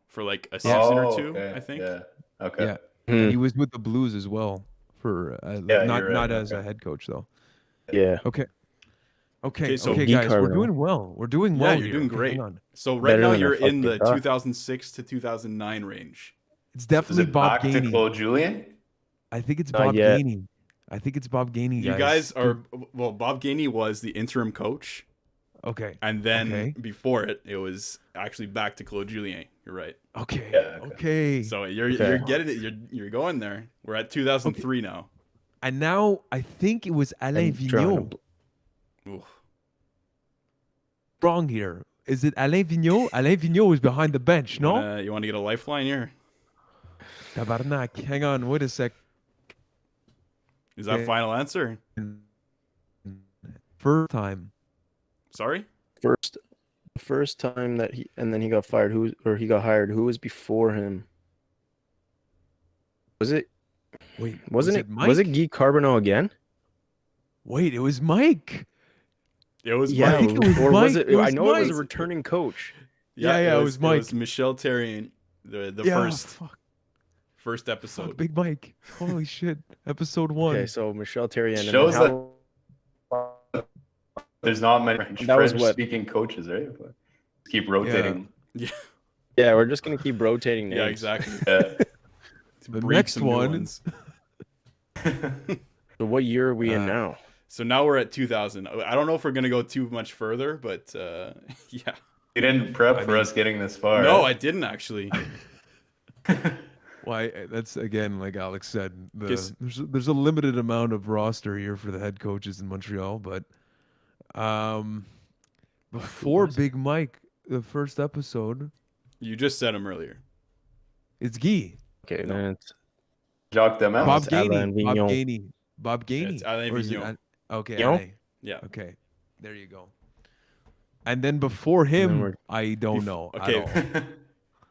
for like a Yeah. season Oh, or two, okay. I think. Yeah. Okay. Yeah. Hmm. And he was with the Blues as well for Yeah, not you're right, not as okay. a head coach though. Yeah. Okay. Okay, so okay, Geek guys, we're Cardinal. doing well. We're doing Yeah, well. you're here. doing Okay, great. hang on. So right Better now than the you're in fucking the Ducks. 2006 to 2009 range. It's Is definitely it Bob back to Gainey. Claude Julien? I think it's Not Bob yet. Gainey. I think it's Bob Gainey, You guys are well. Bob Gainey was the interim coach, okay. and then Okay. before it was actually back to Claude Julien. You're right. Okay. Yeah, okay. Okay. So you're Okay. getting it. You're going there. We're at 2003 now. And now I think it was Alain I'm trying Vigneault. Oof. Wrong here. Is it Alain Vigneault? Alain Vigneault is behind the bench, no? You want to get a lifeline here? Tabarnak. Hang on, wait a sec. Is that Okay. final answer? First time. Sorry. First time that he got fired. He got hired. Who was before him? Was it? Wait, Wasn't it? Mike? Was it Guy Carbonneau again? Wait, it was Mike. It was Yeah, Mike. think it was or was Mike. it? It was I know it was a Mike. returning coach. Yeah, it was Mike. It was Michel Therrien, the Yeah, first episode. fuck, Big Mike. Holy shit. Episode 1. Okay, so Michel Therrien. and Shows then how- There's not many That was what- French-speaking coaches, right? But keep rotating. Yeah, we're just gonna keep rotating names. Yeah, exactly. Yeah. The Breed next some new one- ones. So what year are we in now? So now we're at 2000. I don't know if we're gonna go too much further, but yeah. You didn't prep for us getting this far. No, I didn't actually. Why? That's again, like Alex said, Guess- there's a limited amount of roster here for the head coaches in Montreal, but before Big Mike, the first episode, You just said him earlier. it's Guy, Okay, then it's Jacques Demers. Bob it's Alain Gainey, Bob Vigneault. Gainey, Bob Gainey. it's Alain Or is it Vigneault. okay, Vigneault? Alain. Yeah. Okay, there you go. And then before then him, we're- I don't know. okay. At all.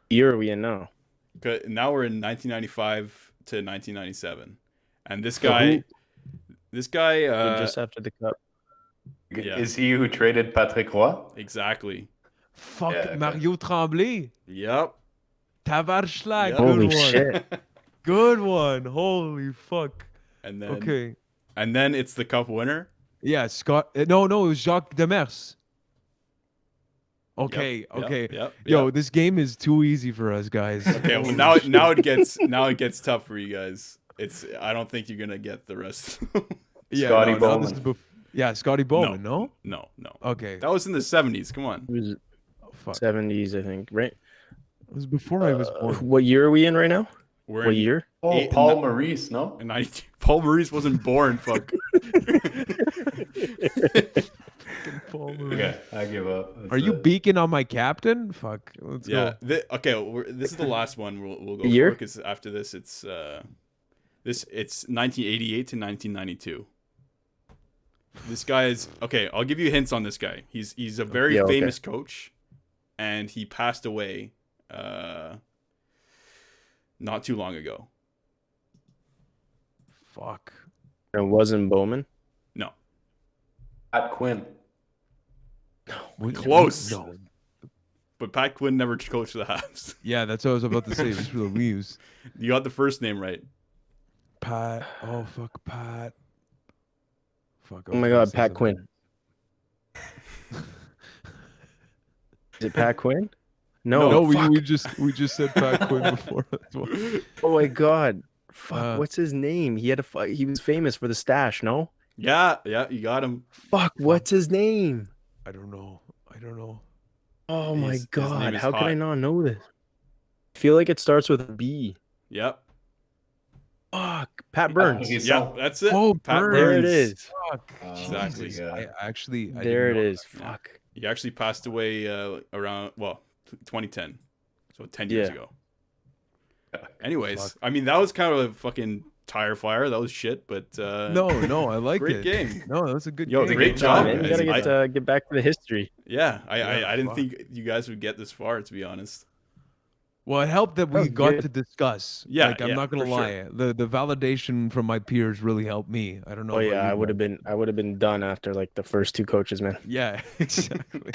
year are we in now? Good. Now we're in 1995 to 1997, and this So guy, who- just just after the cup. Yeah. Is he who traded Patrick Roy? exactly. Fuck, Yeah, okay. Mario Tremblay, Yep. Tavarschlag, Yep. good Holy one, shit. good one. Holy fuck. And then Okay. and then it's the cup winner. Yeah, Scott. No, it was Jacques Demers. Okay, Yep, okay. Yep. Yo, yep. this game is too easy for us, guys. Okay. Well, now it gets tough for you guys. I don't think you're gonna get the rest. Yeah, Scotty now this Bowman. is yeah, Scotty Bowman. No. no. Okay. That was in the 70s. Come on. It was Oh, fuck. 70s, I think. Right? It was before I was born. What year are we in right now? We're What in year? Oh, Eight- Paul no- Maurice, no? in 92. Paul Maurice wasn't born. Fuck. Okay, I give up. That's Are you it. beaking on my captain? Fuck. Let's Yeah. go. This is the last one we'll go Year? for because after this it's 1988 to 1992. This guy is okay. I'll give you hints on this guy. He's a very Yeah, okay. famous coach, and he passed away not too long ago. Fuck. It wasn't Bowman. No, Pat Quinn? Close. No. but Pat Quinn never coached the Habs. Yeah, that's what I was about to say. It was for the Leaves. You got the first name right. Pat. Oh fuck, Pat. Fuck. Oh my God, Pat Quinn. Is it Pat Quinn? No, No, fuck. we just said Pat Quinn before. That's why. Oh my God. Fuck, Uh, what's his name? He was famous for the stash, no? Yeah, you got him. Fuck, what's his name? I don't know. Oh my His name God, is how could I Hot. not know this? I feel like it starts with a B. Yep. Fuck, Pat Burns. He's Yeah, so- that's it. Oh, Pat Burns. There it Burns. is. Fuck. Exactly. Jesus, Yeah. I actually. I There it didn't know is. Yeah. Fuck. He actually passed away around 2010, so 10 years Yeah. ago. Anyways, Fuck. I mean that was kind of a fucking tire fire. That was shit, but No, I like great it. game. No, that's a good Yo, game. great Good job, man. You guys. gotta get back to the history. Yeah, I Yeah, didn't fuck. think you guys would get this far, to be honest. Well, it helped that That we was got good. to discuss. Yeah, Like, I'm yeah, not gonna for lie. sure. The validation from my peers really helped me. I don't know Oh about yeah, you I would have guys. been done after like the first two coaches, man. Yeah, exactly.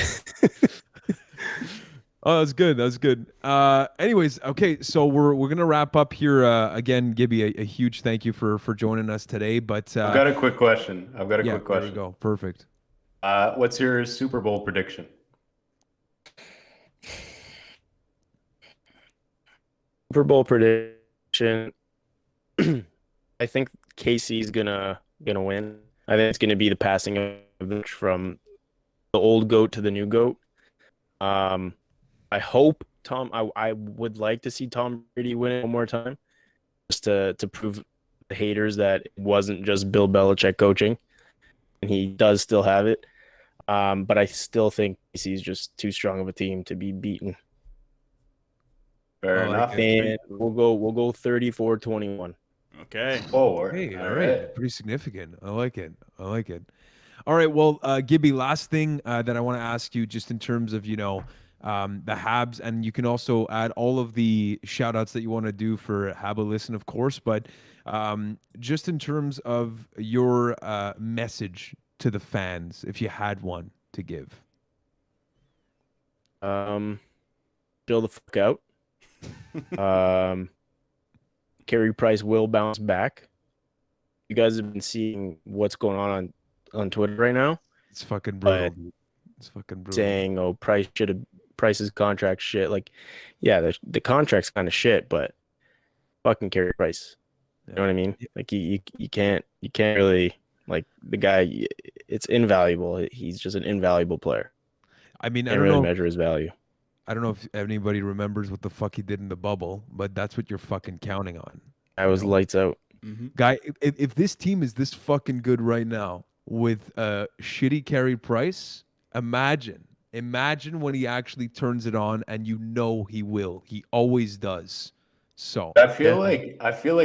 Oh, that's good. That's good. Anyways, okay, so we're gonna wrap up here. Again, Gibby, a huge thank you for joining us today. But I've got a quick question. yeah, there we go. Perfect. What's your Super Bowl prediction? Super Bowl prediction. I think Casey's gonna win. I think it's gonna be the passing of from the old goat to the new goat. I hope I would like to see Tom Brady win it one more time, just to prove the haters that it wasn't just Bill Belichick coaching, and he does still have it. But I still think Casey's just too strong of a team to be beaten. Fair I like enough. it. And we'll go 34-21. Okay. Forward. Hey, All all right. right. Pretty significant. I like it. I like it. All right. Well, Gibby, last thing that I want to ask you, just in terms of, the Habs, and you can also add all of the shout outs that you want to do for Hab A Listen, of course, but just in terms of your message to the fans, if you had one to give. Chill the fuck out. Carey Price will bounce back. You guys have been seeing what's going on Twitter right now. It's fucking brutal. But Dude. It's fucking brutal. saying, "Oh, Price's contract shit." Like, yeah, the contract's kind of shit, but fucking Carey Price. You know what I mean? Like, you can't really, like, the guy. It's invaluable. He's just an invaluable player. I mean, I Can't don't really know. measure his value. I don't know if anybody remembers what the fuck he did in the bubble, but that's what you're fucking counting on. I was lights out. Mm-hmm. Guy, if this team is this fucking good right now with a shitty Carey Price, imagine when he actually turns it on, and he will. He always does. So I feel like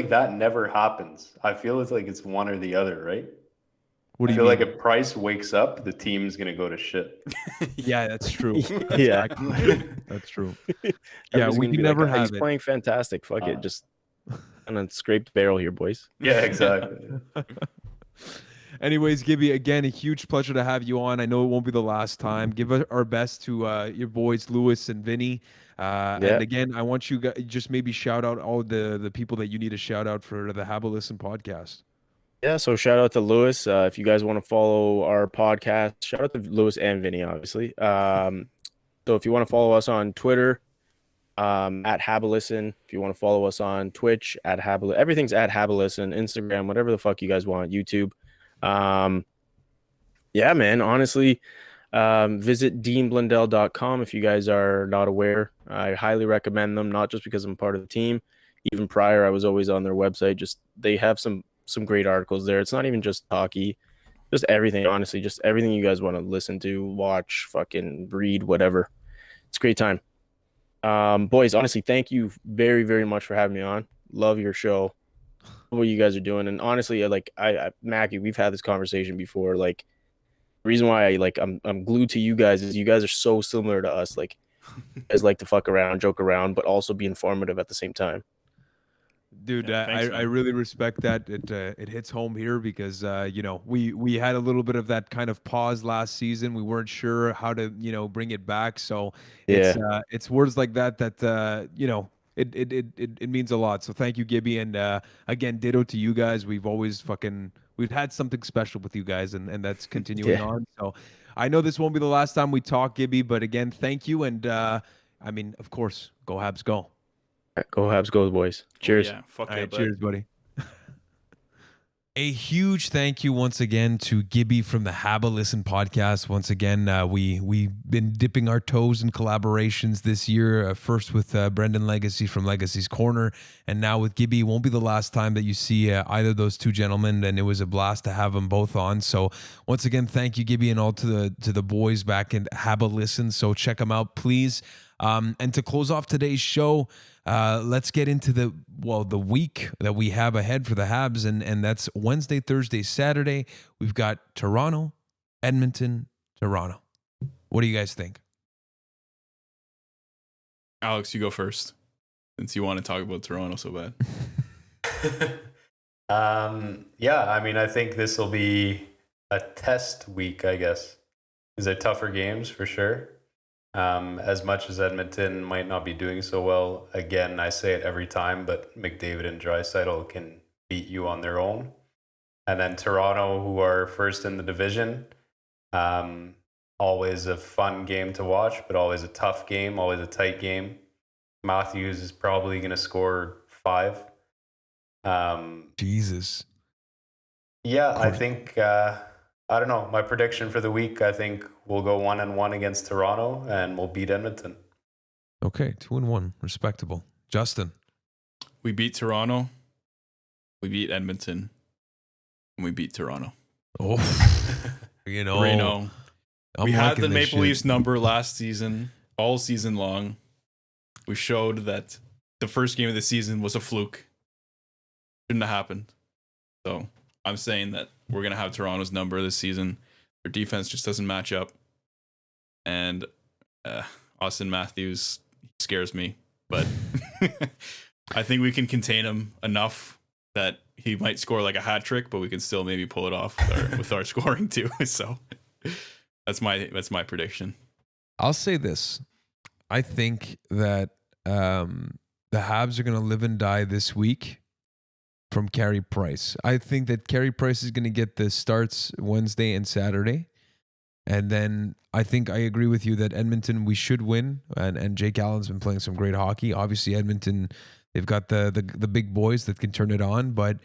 that never happens. I feel it's like it's one or the other, right? what do I you feel mean? like if Price wakes up, the team's gonna go to shit. Yeah, that's true. Yeah. That's true. Yeah, Everybody's we gonna can be never like, "Oh, have he's it. playing fantastic. Fuck it, just kind of scraped barrel here, boys." Yeah, exactly. Anyways, Gibby, again, a huge pleasure to have you on. I know it won't be the last time. Give our best to your boys, Lewis and Vinny. Yeah. And again, I want you guys just maybe shout out all the people that you need to shout out for the Hab A Listen podcast. Yeah, so shout out to Lewis. If you guys want to follow our podcast, shout out to Lewis and Vinny, obviously. So if you want to follow us on Twitter, at Hab A Listen. If you want to follow us on Twitch, at Hab A Listen. Everything's at Hab A Listen, Instagram, whatever the fuck you guys want, YouTube. Yeah, man, honestly, visit deanblundell.com if you guys are not aware. I highly recommend them, not just because I'm part of the team. Even prior, I was always on their website. Just they have some great articles there. It's not even just hockey, just everything, honestly, just everything you guys want to listen to, watch, fucking read, whatever. It's a great time. Boys, honestly, thank you very, very much for having me on. Love your show. Love what you guys are doing. And honestly, like Mackie, we've had this conversation before. Like, the reason why I'm glued to you guys is you guys are so similar to us. Like, you guys like to fuck around, joke around, but also be informative at the same time. Dude, Yeah, thanks, I man. really respect that. It hits home here because we had a little bit of that kind of pause last season. We weren't sure how to bring it back. So it's words like that it means a lot. So thank you, Gibby, and again, ditto to you guys. We've had something special with you guys, and that's continuing on. So I know this won't be the last time we talk, Gibby, but again, thank you, and I mean, of course, go Habs, go. Go Habs, go boys. Cheers. Oh, yeah. Fuck All yeah, right, bud. cheers, buddy. A huge thank you once again to Gibby from the Hab A Listen podcast. Once again, we've been dipping our toes in collaborations this year. First with Brendan Legacy from Legacy's Corner, and now with Gibby. It won't be the last time that you see either of those two gentlemen, and it was a blast to have them both on. So once again, thank you, Gibby, and all to the boys back in Hab A Listen. So check them out, please. And to close off today's show, let's get into the week that we have ahead for the Habs, and that's Wednesday, Thursday, Saturday. We've got Toronto, Edmonton, Toronto. What do you guys think? Alex, you go first. since you want to talk about Toronto so bad. Yeah, I mean, I think this will be a test week, I guess. These are tougher games for sure. As much as Edmonton might not be doing so well, again, I say it every time, but McDavid and Draisaitl can beat you on their own. And then Toronto, who are first in the division, always a fun game to watch, but always a tough game, always a tight game. Matthews is probably going to score 5. Jesus. Yeah, I think, I don't know, my prediction for the week, I think we'll go 1-1 against Toronto and we'll beat Edmonton. Okay, 2-1. Respectable. Justin. We beat Toronto. We beat Edmonton. And we beat Toronto. Oh, you know. Reno. I'm We had liking the this Maple shit. Leafs number last season, all season long. We showed that the first game of the season was a fluke. Shouldn't have happened. So I'm saying that we're going to have Toronto's number this season. Their defense just doesn't match up. And Austin Matthews scares me. But I think we can contain him enough that he might score like a hat trick, but we can still maybe pull it off with our scoring too. So that's my prediction. I'll say this. I think that the Habs are going to live and die this week from Carey Price. I think that Carey Price is going to get the starts Wednesday and Saturday. And then I think I agree with you that Edmonton, we should win. And Jake Allen's been playing some great hockey. Obviously, Edmonton, they've got the big boys that can turn it on. But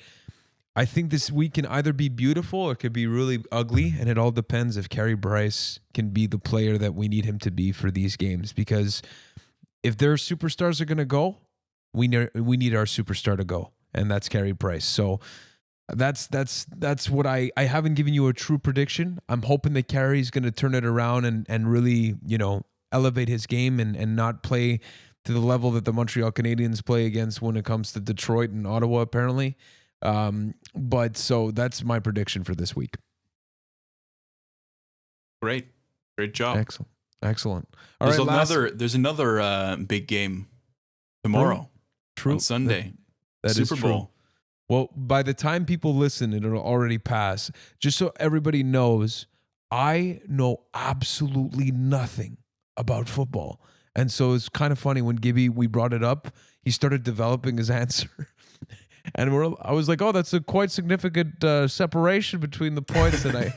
I think this week can either be beautiful or it could be really ugly. And it all depends if Carey Price can be the player that we need him to be for these games. Because if their superstars are going to go, we need our superstar to go. And that's Carey Price. So that's what I haven't given you a true prediction. I'm hoping that Carey's going to turn it around and really, elevate his game and not play to the level that the Montreal Canadiens play against when it comes to Detroit and Ottawa, apparently. But so that's my prediction for this week. Great job. Excellent. All right, there's another big game tomorrow. True. On Sunday. That is Super true. Bowl. Well, by the time people listen, it'll already pass. Just so everybody knows, I know absolutely nothing about football. And so it's kind of funny when Gibby, we brought it up, he started developing his answer. And I was like, oh, that's a quite significant separation between the points. And I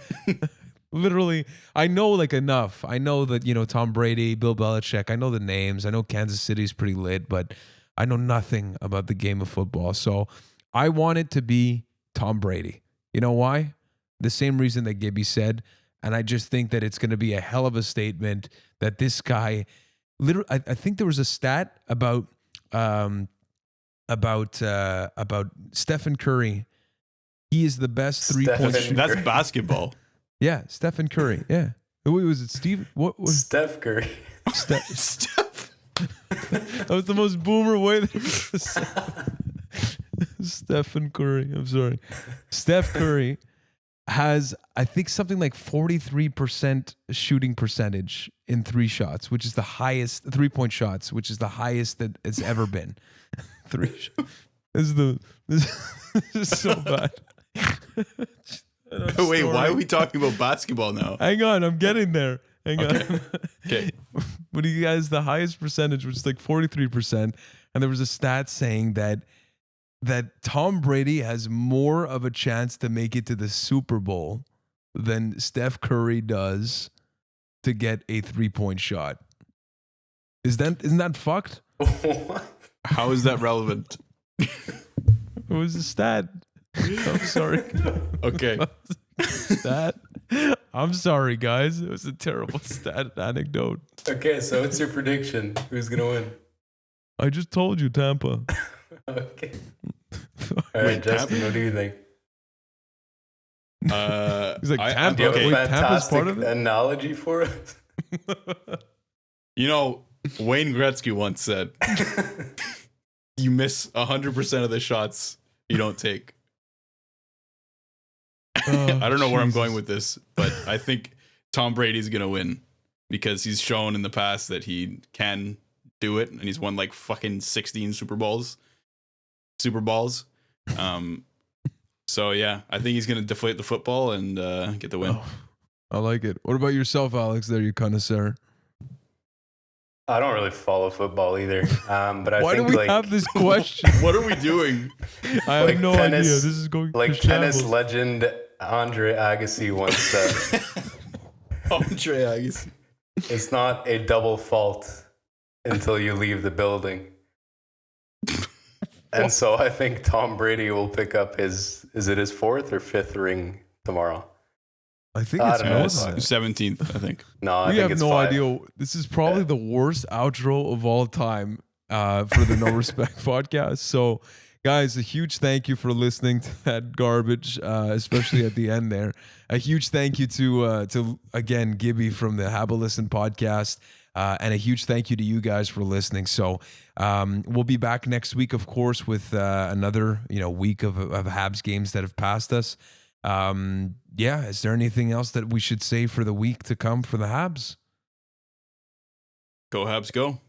literally, I know like enough. I know that, Tom Brady, Bill Belichick, I know the names. I know Kansas City's pretty lit, but I know nothing about the game of football. So I want it to be Tom Brady. You know why? The same reason that Gibby said. And I just think that it's going to be a hell of a statement that this guy, literally, I think there was a stat about Stephen Curry. He is the best 3-point shooter. That's basketball. Yeah, Stephen Curry. Yeah. Who was it? Steve? What was Steph Curry. Steph. That was the most boomer way to say Stephen Curry. I'm sorry. Steph Curry has, I think, something like 43% shooting percentage in 3 shots, which is the highest, 3-point shots, which is the highest that it's ever been. 3 shots. This is so bad. Wait, why are we talking about basketball now? Hang on, I'm getting there. Hang on. Okay. But he has the highest percentage, which is like 43%. And there was a stat saying that Tom Brady has more of a chance to make it to the Super Bowl than Steph Curry does to get a 3-point shot. Isn't that fucked? How is that relevant? It was a stat. I'm sorry. Okay. Stat. I'm sorry, guys. It was a terrible stat anecdote. Okay, so what's your prediction? Who's going to win? I just told you, Tampa. Okay. All right, Justin, what do you think? He's like, Tampa. Do you have a Wait, Tampa's part of fantastic it? analogy for us? Wayne Gretzky once said, you miss 100% of the shots you don't take. I don't know where I'm going with this, but I think Tom Brady's going to win because he's shown in the past that he can do it, and he's won like fucking 16 Super Balls. So yeah, I think he's gonna deflate the football and get the win. Oh, I like it. What about yourself, Alex? There, you connoisseur. I don't really follow football either. But I Why think do we like have this question? What are we doing? I have like no tennis- idea. This is going like to tennis shambles. legend Andre Agassi once said, Andre Agassi. "It's not a double fault until you leave the building." And so I think Tom Brady will pick up is it his 4th or 5th ring tomorrow? I think I it's don't know. more It's than that. 17th, I think. No, I We think have it's no 5. idea. This is probably the worst outro of all time for the No Respect podcast. So, guys, a huge thank you for listening to that garbage, especially at the end there. A huge thank you to again Gibby from the Hab A Listen podcast, and a huge thank you to you guys for listening. So, we'll be back next week, of course, with another week of Habs games that have passed us. Yeah, is there anything else that we should say for the week to come for the Habs? Go Habs, go.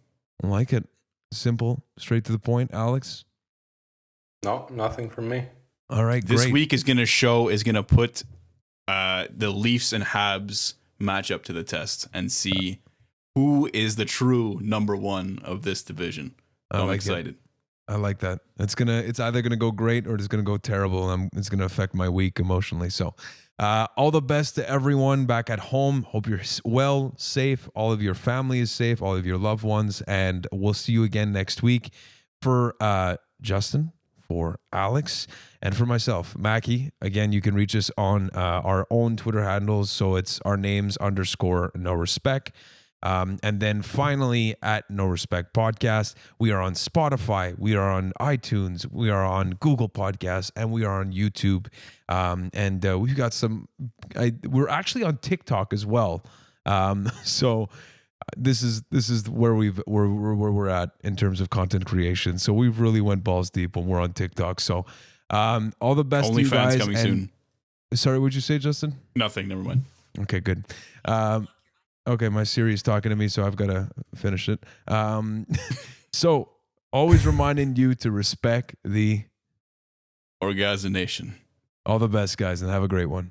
I like it. Simple, straight to the point. Alex? No, nothing from me. All right, This great. week is gonna put the Leafs and Habs matchup to the test and see who is the true number 1 of this division. I'm excited. I like that. It's either gonna go great or it's gonna go terrible, and it's gonna affect my week emotionally. So, all the best to everyone back at home. Hope you're well, safe. All of your family is safe. All of your loved ones, and we'll see you again next week. For Justin, for Alex, and for myself, Mackie. Again, you can reach us on our own Twitter handles. So it's our names _No Respek. And then finally at No Respek Podcast, we are on Spotify, we are on iTunes, we are on Google Podcasts, and we are on YouTube. And we've got we're actually on TikTok as well. So this is where we're at in terms of content creation. So we've really went balls deep when we're on TikTok. So all the best to you guys. OnlyFans coming soon. Sorry, what'd you say, Justin? Nothing. Never mind. Okay, good. Okay, my Siri's talking to me, so I've got to finish it. So, always reminding you to respect the Orgasm Nation. all the best, guys, and have a great one.